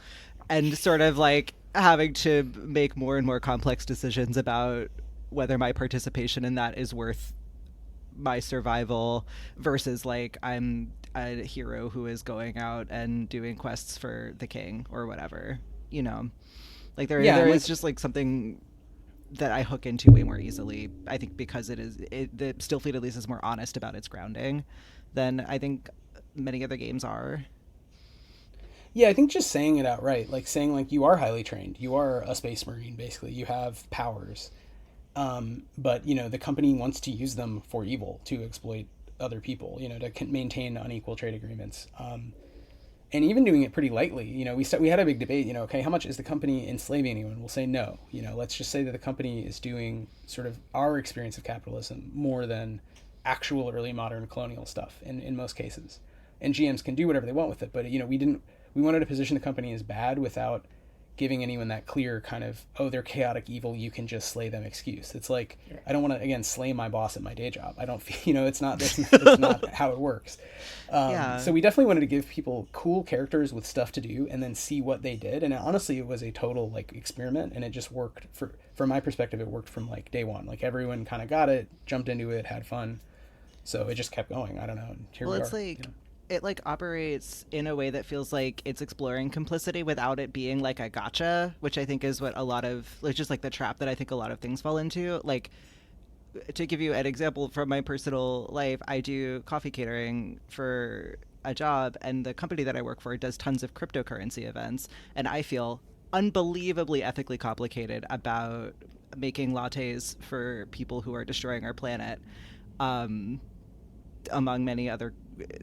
and sort of like having to make more and more complex decisions about whether my participation in that is worth my survival versus like I'm a hero who is going out and doing quests for the king or whatever, like there is just like something that I hook into way more easily, I think, because the Stillfleet at least is more honest about its grounding than I think many other games are. Yeah, I think just saying it outright, like saying like you are highly trained, you are a space marine, basically, you have powers, But the company wants to use them for evil, to exploit other people, to maintain unequal trade agreements. And even doing it pretty lightly, we had a big debate, okay, how much is the company enslaving anyone? We'll say no. Let's just say that the company is doing sort of our experience of capitalism more than actual early modern colonial stuff in most cases. And GMs can do whatever they want with it, but we wanted to position the company as bad without giving anyone that clear kind of, oh, they're chaotic evil, you can just slay them excuse. It's like, yeah. I don't want to, again, slay my boss at my day job. I don't feel, it's not how it works. So we definitely wanted to give people cool characters with stuff to do and then see what they did. And honestly, it was a total experiment, and it just worked. From my perspective, it worked from day one. Everyone kind of got it, jumped into it, had fun. So it just kept going. I don't know. And here we are. It operates in a way that feels like it's exploring complicity without it being a gotcha, which I think is what a lot of just the trap that I think a lot of things fall into. To give you an example from my personal life, I do coffee catering for a job, and the company that I work for does tons of cryptocurrency events, and I feel unbelievably ethically complicated about making lattes for people who are destroying our planet, among many other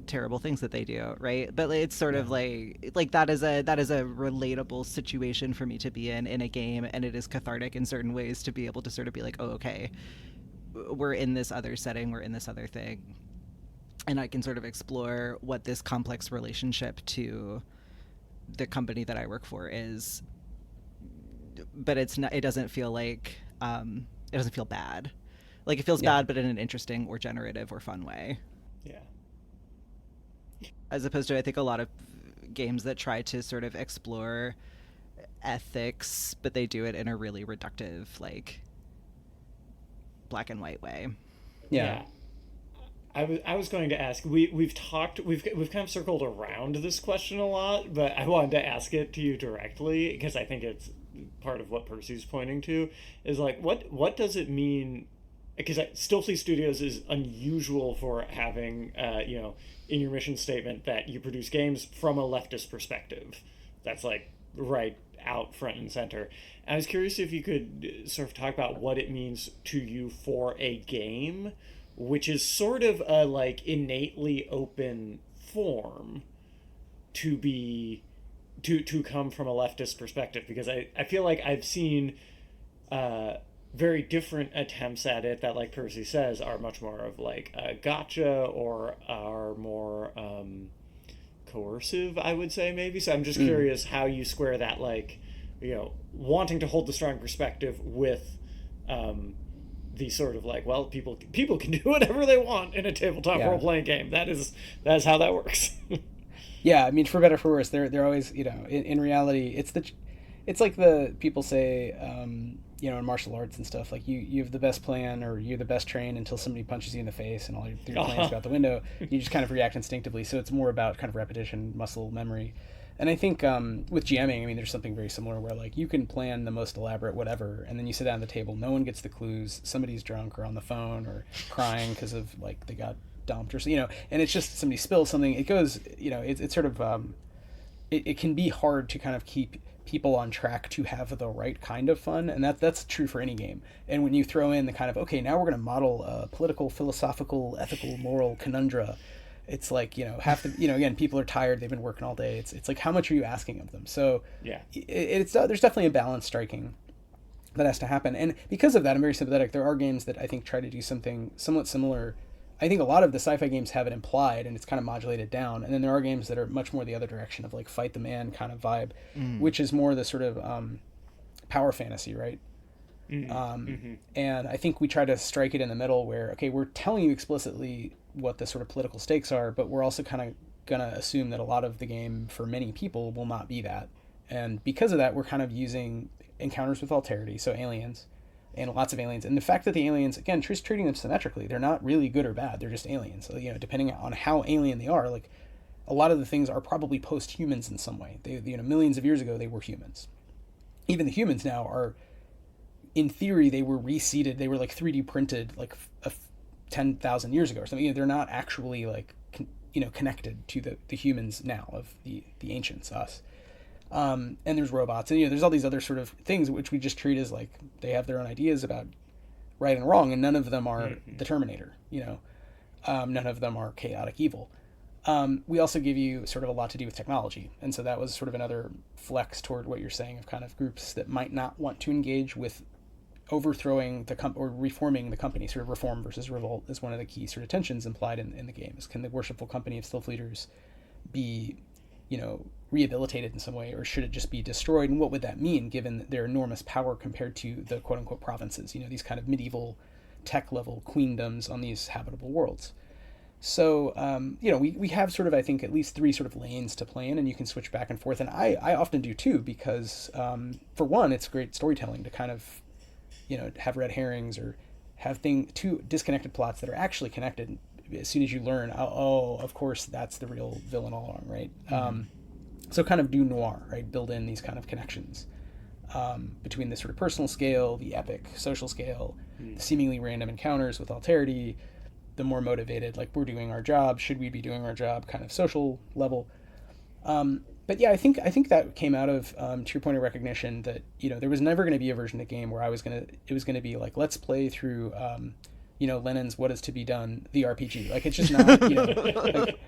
terrible things that they do, right? But it's sort of that is a relatable situation for me to be in a game, and it is cathartic in certain ways to be able to sort of be oh, okay, we're in this other setting, we're in this other thing, and I can sort of explore what this complex relationship to the company that I work for is. But it doesn't feel it doesn't feel bad. It feels bad, but in an interesting or generative or fun way. Yeah. As opposed to, I think, a lot of games that try to sort of explore ethics, but they do it in a really reductive, black and white way. Yeah. I was going to ask. We've kind of circled around this question a lot, but I wanted to ask it to you directly because I think it's part of what Percy's pointing to is what does it mean? Because Stillfleet Studios is unusual for having, in your mission statement that you produce games from a leftist perspective. That's right out front and center. And I was curious if you could sort of talk about what it means to you for a game, which is sort of a innately open form to be to come from a leftist perspective. Because I feel like I've seen very different attempts at it that, Percy says, are much more of a gotcha or are more coercive, I would say, maybe. So I'm just curious how you square that, wanting to hold the strong perspective with the sort of well, people can do whatever they want in a tabletop role-playing game. That is how that works. Yeah, I mean, for better or for worse, they're always, in reality, it's like the people say, in martial arts and stuff, you have the best plan or you're the best trained until somebody punches you in the face and all your plans go out the window. You just kind of react instinctively. So it's more about kind of repetition, muscle memory. And I think with GMing, I mean, there's something very similar where you can plan the most elaborate whatever, and then you sit down at the table, no one gets the clues, somebody's drunk or on the phone or crying because of they got dumped or and it's just somebody spills something. It goes, it's sort of it can be hard to kind of keep people on track to have the right kind of fun, and that's true for any game. And when you throw in the kind of, okay, now we're going to model a political, philosophical, ethical, moral conundrum, it's half the again, people are tired, they've been working all day, it's how much are you asking of them? So yeah, there's definitely a balance striking that has to happen. And because of that, I'm very sympathetic. There are games that I think try to do something somewhat similar. I think a lot of the sci-fi games have it implied and it's kind of modulated down. And then there are games that are much more the other direction of fight the man kind of vibe, which is more the sort of power fantasy, right? And I think we try to strike it in the middle where, okay, we're telling you explicitly what the sort of political stakes are, but we're also kind of going to assume that a lot of the game for many people will not be that. And because of that, we're kind of using encounters with alterity, so aliens, and lots of aliens. And the fact that the aliens, again, treating them symmetrically, they're not really good or bad. They're just aliens. So, depending on how alien they are, a lot of the things are probably post-humans in some way. They, millions of years ago, they were humans. Even the humans now are, in theory, they were reseeded. They were 3D printed 10,000 years ago or something. They're not actually connected to the humans now of the ancients, us. And there's robots, and there's all these other sort of things which we just treat as they have their own ideas about right and wrong, and none of them are the Terminator, none of them are chaotic evil. We also give you sort of a lot to do with technology, and so that was sort of another flex toward what you're saying of kind of groups that might not want to engage with overthrowing or reforming the company. Sort of reform versus revolt is one of the key sort of tensions implied in the game. Is, can the worshipful company of Stillfleeters be, rehabilitated in some way, or should it just be destroyed? And what would that mean given their enormous power compared to the quote unquote provinces, these kind of medieval tech level queendoms on these habitable worlds? So, we have sort of, I think, at least 3 sort of lanes to play in, and you can switch back and forth. And I often do too, because for one, it's great storytelling to kind of, have red herrings or have 2 disconnected plots that are actually connected. As soon as you learn, oh, of course, that's the real villain all along, right? So kind of do noir, right? Build in these kind of connections between the sort of personal scale, the epic social scale, the seemingly random encounters with alterity, the more motivated, like we're doing our job, should we be doing our job kind of social level. But yeah, I think that came out of, to your point of recognition, that, there was never going to be a version of the game where it was going to be like, let's play through, Lennon's What Is to Be Done, the RPG. Like, it's just not, like,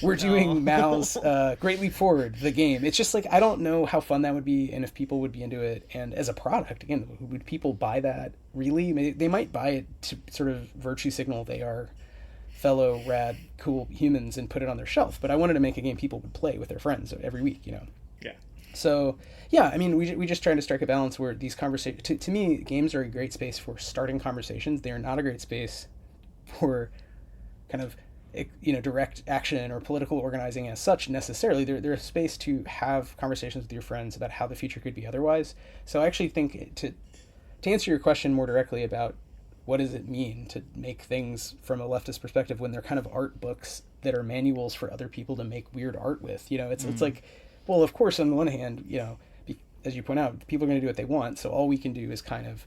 we're doing Mao's Great Leap Forward, the game. It's just like, I don't know how fun that would be and if people would be into it. And as a product, again, would people buy that really? They might buy it to sort of virtue signal they are fellow rad cool humans and put it on their shelf, but I wanted to make a game people would play with their friends every week. Yeah. So yeah, I mean, we just try to strike a balance where these conversations, to me, games are a great space for starting conversations. They are not a great space for kind of direct action or political organizing as such necessarily. They're a space to have conversations with your friends about how the future could be otherwise. So I actually think to answer your question more directly about what does it mean to make things from a leftist perspective when they're kind of art books that are manuals for other people to make weird art with? It's like, well, of course, on the one hand, as you point out, people are going to do what they want. So all we can do is kind of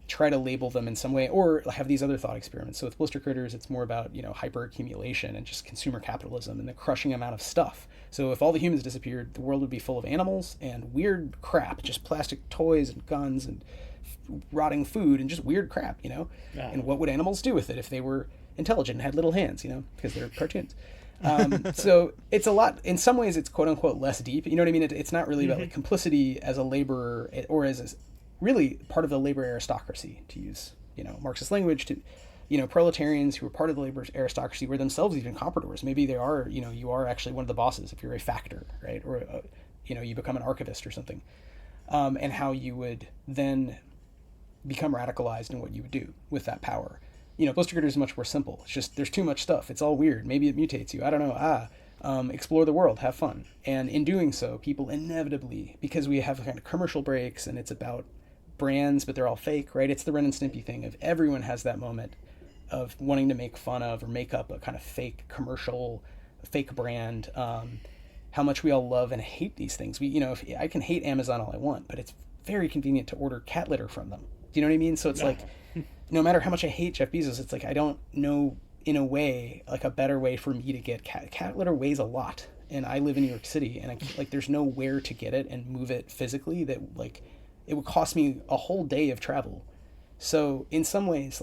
try to label them in some way or have these other thought experiments. So with Blister Critters, it's more about, hyper accumulation and just consumer capitalism and the crushing amount of stuff. So if all the humans disappeared, the world would be full of animals and weird crap, just plastic toys and guns and rotting food and just weird crap, Yeah. And what would animals do with it if they were intelligent and had little hands, because they're cartoons. So it's a lot, in some ways it's quote unquote less deep. You know what I mean? It's not really about like complicity as a laborer or as really part of the labor aristocracy, to use, Marxist language, to, proletarians who are part of the labor aristocracy were themselves even compradors. Maybe they are, you are actually one of the bosses if you're a factor, right? Or, you become an archivist or something. And how you would then become radicalized in what you would do with that power. Blister Critter is much more simple. It's just, there's too much stuff. It's all weird. Maybe it mutates you. I don't know. Explore the world, have fun. And in doing so, people inevitably, because we have kind of commercial breaks and it's about brands, but they're all fake, right? It's the Ren and Stimpy thing of everyone has that moment of wanting to make fun of or make up a kind of fake commercial, fake brand. How much we all love and hate these things. If I can hate Amazon all I want, but it's very convenient to order cat litter from them. Do you know what I mean? So it's like, no matter how much I hate Jeff Bezos, it's like, I don't know, in a way, like a better way for me to get cat litter weighs a lot. And I live in New York City and there's nowhere to get it and move it physically that it would cost me a whole day of travel. So in some ways,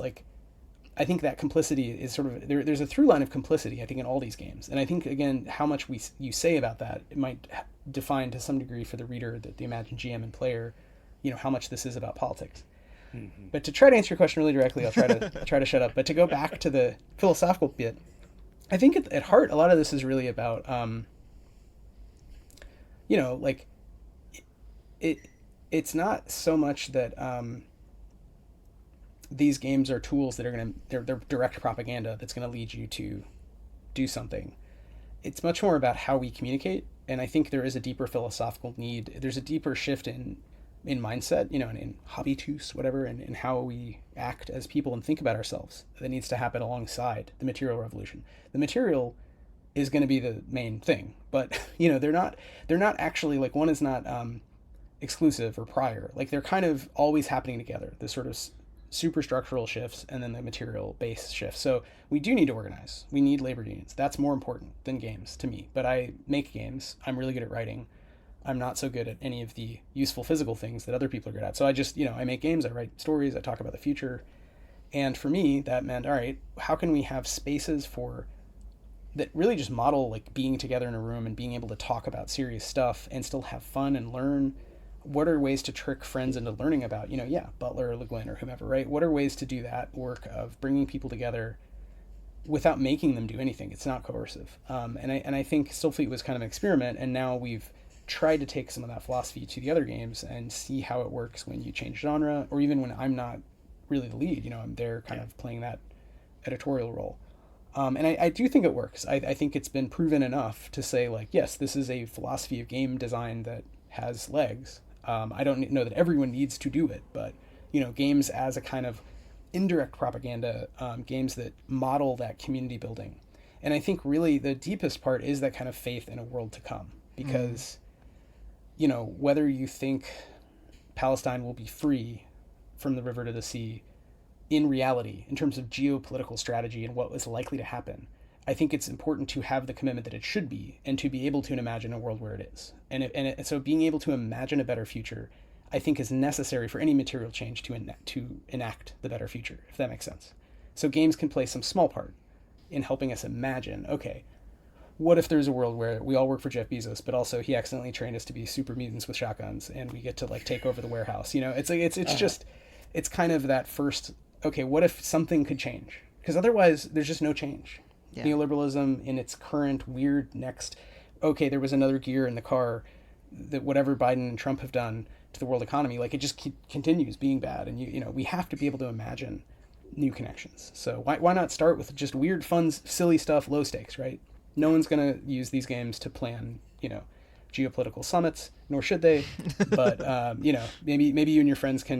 I think that complicity is sort of, there's a through line of complicity, I think, in all these games. And I think, again, how much you say about that, it might define to some degree for the reader, the imagined GM and player, how much this is about politics. Mm-hmm. But to try to answer your question really directly, I'll try to shut up. But to go back to the philosophical bit, I think at heart, a lot of this is really about, it's not so much that these games are tools that they're direct propaganda that's going to lead you to do something. It's much more about how we communicate. And I think there is a deeper philosophical need. There's a deeper shift in mindset, and in habitus, whatever, and in how we act as people and think about ourselves that needs to happen alongside the material revolution. The material is going to be the main thing, but they're not actually, one is not exclusive or prior. They're kind of always happening together, the sort of superstructural shifts and then the material base shifts. So we do need to organize. We need labor unions. That's more important than games to me. But I make games. I'm really good at writing. I'm not so good at any of the useful physical things that other people are good at. So I just, I make games, I write stories, I talk about the future. And for me, that meant, all right, how can we have spaces that really just model like being together in a room and being able to talk about serious stuff and still have fun and learn? What are ways to trick friends into learning about, Butler or Le Guin or whomever, right? What are ways to do that work of bringing people together without making them do anything? It's not coercive. And I think Stillfleet was kind of an experiment, and now we've tried to take some of that philosophy to the other games and see how it works when you change genre, or even when I'm not really the lead, I'm there kind of playing that editorial role. And I do think it works. I think it's been proven enough to say, like, yes, this is a philosophy of game design that has legs. I don't know that everyone needs to do it, but, games as a kind of indirect propaganda, games that model that community building. And I think really the deepest part is that kind of faith in a world to come, because, whether you think Palestine will be free from the river to the sea in reality, in terms of geopolitical strategy and what is likely to happen, I think it's important to have the commitment that it should be, and to be able to imagine a world where it is. So being able to imagine a better future, I think, is necessary for any material change to enact the better future, if that makes sense. So games can play some small part in helping us imagine, okay, what if there's a world where we all work for Jeff Bezos, but also he accidentally trained us to be super mutants with shotguns, and we get to like take over the warehouse? It's kind of that first, okay, what if something could change? Because otherwise there's just no change. Yeah. Neoliberalism in its current weird okay, there was another gear in the car, that whatever Biden and Trump have done to the world economy, like, it just continues being bad. And we have to be able to imagine new connections. So why not start with just weird, fun, silly stuff, low stakes, right? No one's going to use these games to plan, geopolitical summits, nor should they. But, maybe you and your friends can,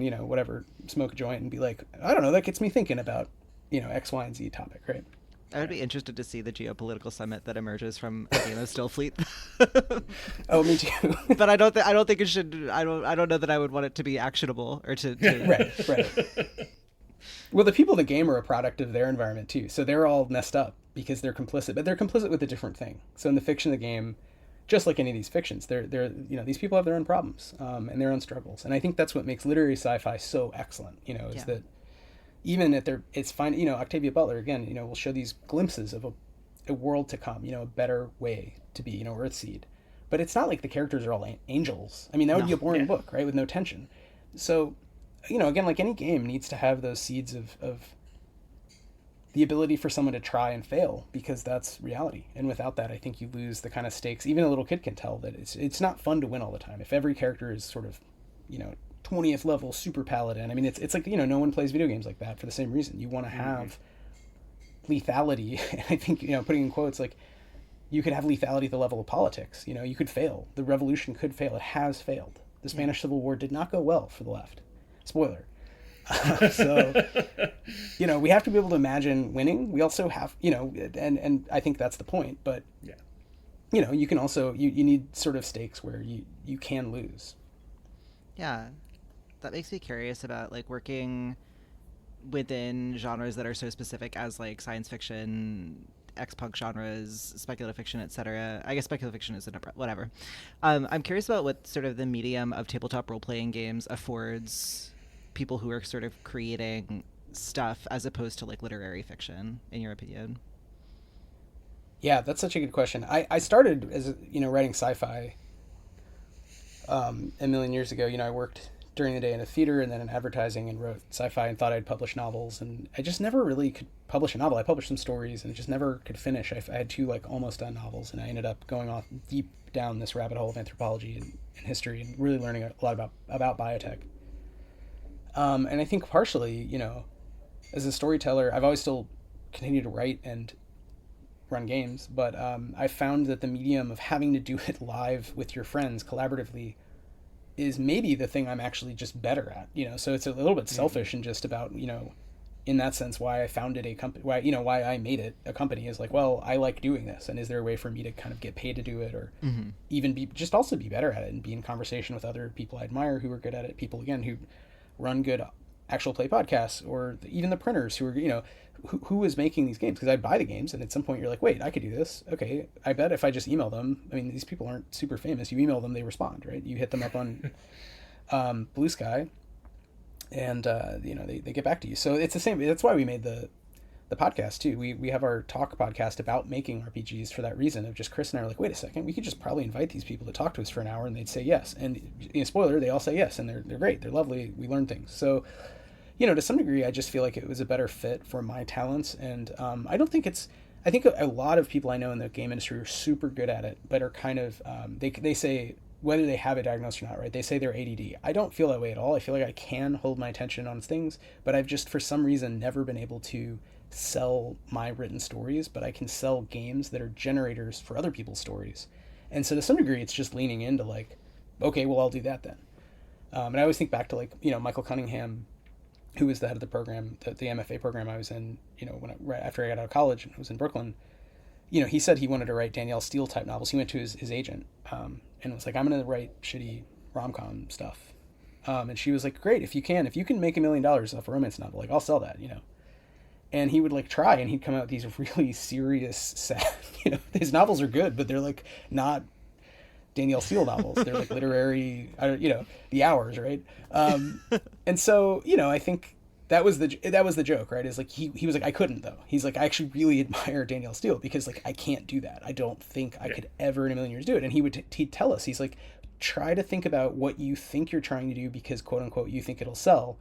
smoke a joint and be like, I don't know, that gets me thinking about, X, Y, and Z topic, right? I would be interested to see the geopolitical summit that emerges from a game of Stillfleet. Oh, me too. But I don't think it should. I don't know that I would want it to be actionable or to... Right. Well, the people in the game are a product of their environment too, so they're all messed up because they're complicit, but they're complicit with a different thing. So in the fiction of the game, just like any of these fictions, they're these people have their own problems and their own struggles, and I think that's what makes literary sci-fi so excellent. Is that even at it's fine. Octavia Butler again. Will show these glimpses of a world to come. A better way to be. Earthseed, but it's not like the characters are all angels. I mean, that would be a boring book, right, with no tension. So, again, like any game needs to have those seeds of the ability for someone to try and fail, because that's reality. And without that, I think you lose the kind of stakes. Even a little kid can tell that it's not fun to win all the time. If every character is sort of, 20th level super paladin, I mean, it's like, no one plays video games like that for the same reason. You want to have lethality. I think, putting in quotes, like, you could have lethality at the level of politics. You could fail. The revolution could fail. It has failed. The Spanish Civil War did not go well for the left. Spoiler. So, we have to be able to imagine winning. We also have, and I think that's the point, but, you can also, you need sort of stakes where you can lose. Yeah. That makes me curious about, like, working within genres that are so specific as, like, science fiction, X-punk genres, speculative fiction, etc. I guess speculative fiction isn't whatever. I'm curious about what sort of the medium of tabletop role-playing games affords people who are sort of creating stuff as opposed to, like, literary fiction, in your opinion. Yeah, that's such a good question. I started as, writing sci-fi a million years ago. I worked during the day in a theater and then in advertising and wrote sci-fi and thought I'd publish novels, and I just never really could publish a novel. I published some stories and just never could finish. I had 2 like almost done novels, and I ended up going off deep down this rabbit hole of anthropology and history and really learning a lot about biotech. And I think partially, as a storyteller, I've always still continued to write and run games, but I found that the medium of having to do it live with your friends collaboratively is maybe the thing I'm actually just better at, so it's a little bit selfish and just about, in that sense, why I founded a company, why I made it a company is like, well, I like doing this, and is there a way for me to kind of get paid to do it, or even also be better at it and be in conversation with other people I admire who are good at it, people, again, who run good actual play podcasts, or even the printers who are, who is making these games? Because I'd buy the games, and at some point you're like, wait, I could do this. Okay, I bet if I just email them, I mean, these people aren't super famous. You email them, they respond, right? You hit them up on Blue Sky, and they get back to you. So it's the same. That's why we made the podcast too. We have our talk podcast about making RPGs for that reason. Of just Chris and I are like, wait a second, we could just probably invite these people to talk to us for an hour, and they'd say yes. And spoiler, they all say yes, and they're great. They're lovely. We learn things. So, to some degree, I just feel like it was a better fit for my talents. And I think a lot of people I know in the game industry are super good at it, but are kind of, they say, whether they have it diagnosed or not, right? They say they're ADD. I don't feel that way at all. I feel like I can hold my attention on things, but I've just, for some reason, never been able to sell my written stories, but I can sell games that are generators for other people's stories. And so to some degree, it's just leaning into like, okay, well, I'll do that then. And I always think back to like, Michael Cunningham, who was the head of the program, the MFA program I was in, right after I got out of college and was in Brooklyn. He said he wanted to write Danielle Steele type novels. He went to his agent and was like, I'm going to write shitty rom-com stuff. And she was like, great, if you can make $1 million off a romance novel, like I'll sell that, And he would like try, and he'd come out with these really serious, sad, his novels are good, but they're like not Danielle Steele novels. They're like literary, the hours, right? And so, I think that was the joke, right? Is like, he was like, I couldn't though. He's like, I actually really admire Danielle Steele because like, I can't do that. I don't think I could ever in a million years do it. And he'd tell us, he's like, try to think about what you think you're trying to do because quote unquote, you think it'll sell.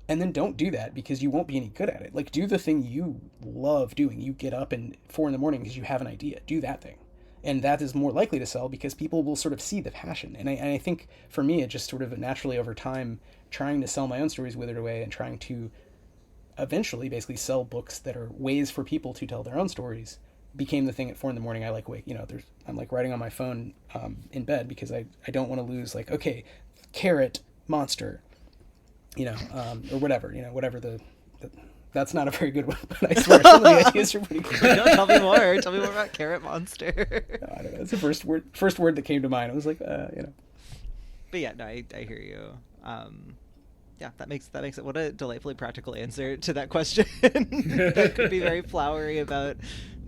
And then don't do that because you won't be any good at it. Like do the thing you love doing. You get up at 4 a.m. because you have an idea. Do that thing. And that is more likely to sell because people will sort of see the passion. And I think for me, it just sort of naturally over time, trying to sell my own stories withered away and trying to eventually basically sell books that are ways for people to tell their own stories became the thing at 4 a.m. I like wake, I'm like writing on my phone in bed because I don't want to lose like, okay, carrot monster, or whatever, whatever that's not a very good one, but I swear some of the ideas are pretty good. No, tell me more about carrot monster. I don't know. It's the first word that came to mind. I was like, But yeah, no, I hear you. Yeah, that makes it. What a delightfully practical answer to that question. That could be very flowery about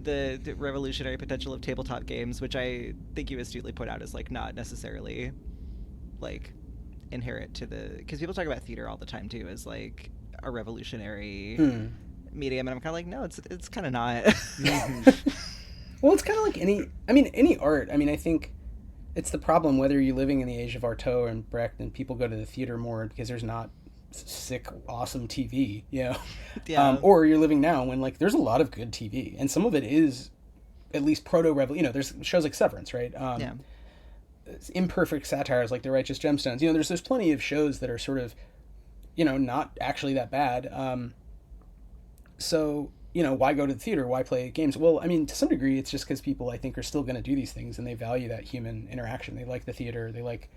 the revolutionary potential of tabletop games, which I think you astutely point out is like not necessarily like inherent to the, because people talk about theater all the time too as like a revolutionary medium, and I'm kind of like, no, it's kind of not. Well, it's kind of like any art. I mean, I think it's the problem whether you're living in the age of Artaud and Brecht and people go to the theater more because there's not sick, awesome TV, Yeah. Or you're living now when like there's a lot of good TV, and some of it is at least proto-revolution. There's shows like Severance, right? Imperfect satires like The Righteous Gemstones. There's plenty of shows that are sort of, not actually that bad. So, why go to the theater? Why play games? Well, I mean, to some degree, it's just because people, I think, are still going to do these things, and they value that human interaction. They like the theater. They like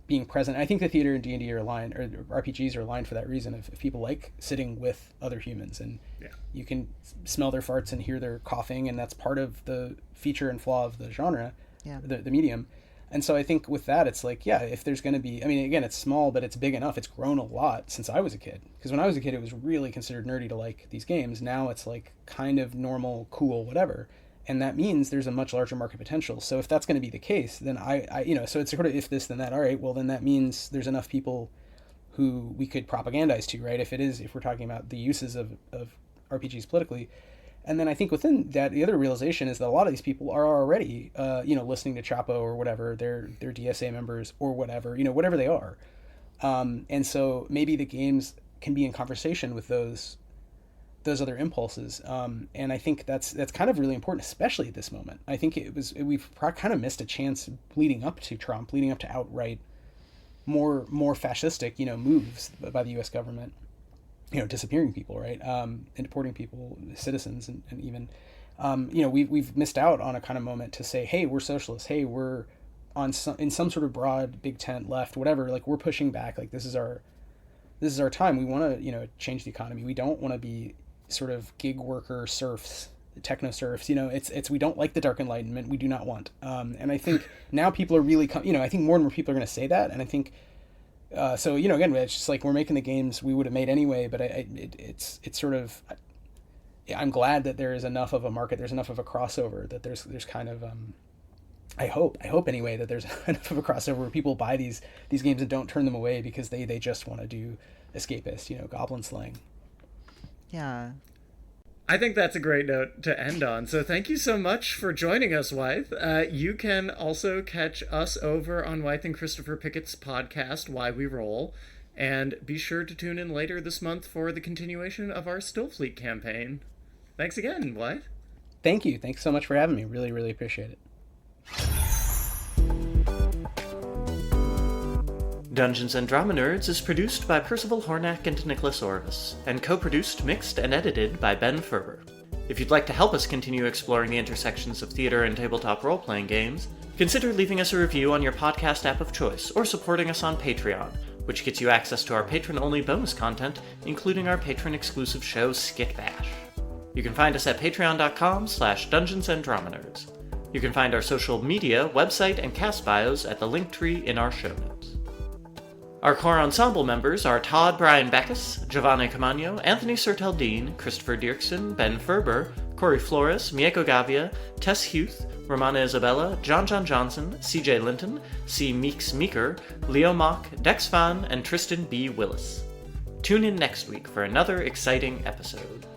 being present. I think the theater and D&D are aligned, or RPGs are aligned for that reason. If people like sitting with other humans, and you can smell their farts and hear their coughing, and that's part of the feature and flaw of the genre, the medium. And so I think with that, it's like, if there's going to be, I mean, again, it's small, but it's big enough. It's grown a lot since I was a kid. Because when I was a kid, it was really considered nerdy to like these games. Now it's like kind of normal, cool, whatever. And that means there's a much larger market potential. So if that's going to be the case, then so it's sort of if this, then that. All right, well, then that means there's enough people who we could propagandize to, right? If we're talking about the uses of RPGs politically. And then I think within that, the other realization is that a lot of these people are already, listening to Chapo or whatever, they're DSA members or whatever, whatever they are. And so maybe the games can be in conversation with those other impulses. And I think that's kind of really important, especially at this moment. I think we've kind of missed a chance leading up to Trump, leading up to outright more fascistic, moves by the U.S. government. Disappearing people, right? And deporting people, citizens, and even, we've missed out on a kind of moment to say, hey, we're socialists. Hey, we're in some sort of broad big tent left, whatever. Like we're pushing back. Like this is our time. We want to, change the economy. We don't want to be sort of gig worker serfs, techno serfs. It's we don't like the Dark Enlightenment. We do not want. And I think now people are really, I think more and more people are going to say that. And I think. Again, it's just like we're making the games we would have made anyway, but it's sort of, I'm glad that there is enough of a market, there's enough of a crossover, that there's kind of I hope anyway that there's enough of a crossover where people buy these games and don't turn them away because they just want to do escapist, goblin slaying. Yeah. I think that's a great note to end on. So thank you so much for joining us, Wythe. You can also catch us over on Wythe and Christopher Pickett's podcast, Why We Roll. And be sure to tune in later this month for the continuation of our Stillfleet campaign. Thanks again, Wythe. Thank you. Thanks so much for having me. Really, really appreciate it. Dungeons and Drama Nerds is produced by Percival, Hornak, and Nicholas Orvis, and co-produced, mixed, and edited by Ben Ferber. If you'd like to help us continue exploring the intersections of theater and tabletop role-playing games, consider leaving us a review on your podcast app of choice, or supporting us on Patreon, which gets you access to our patron-only bonus content, including our patron-exclusive show, Skit Bash. You can find us at patreon.com/Dungeons and Drama Nerds. You can find our social media, website, and cast bios at the link tree in our show notes. Our core ensemble members are Todd Brian Backus, Jovane Caamano, Anthony Sertel Dean, Christopher Diercksen, Ben Ferber, Kory Flores, Mieko Gavia, Tess Huth, Romana Isabella, John Johnson, CJ Linton, C. Meaks Meaker, Leo Mock, Phan, and Tristan B. Willis. Tune in next week for another exciting episode.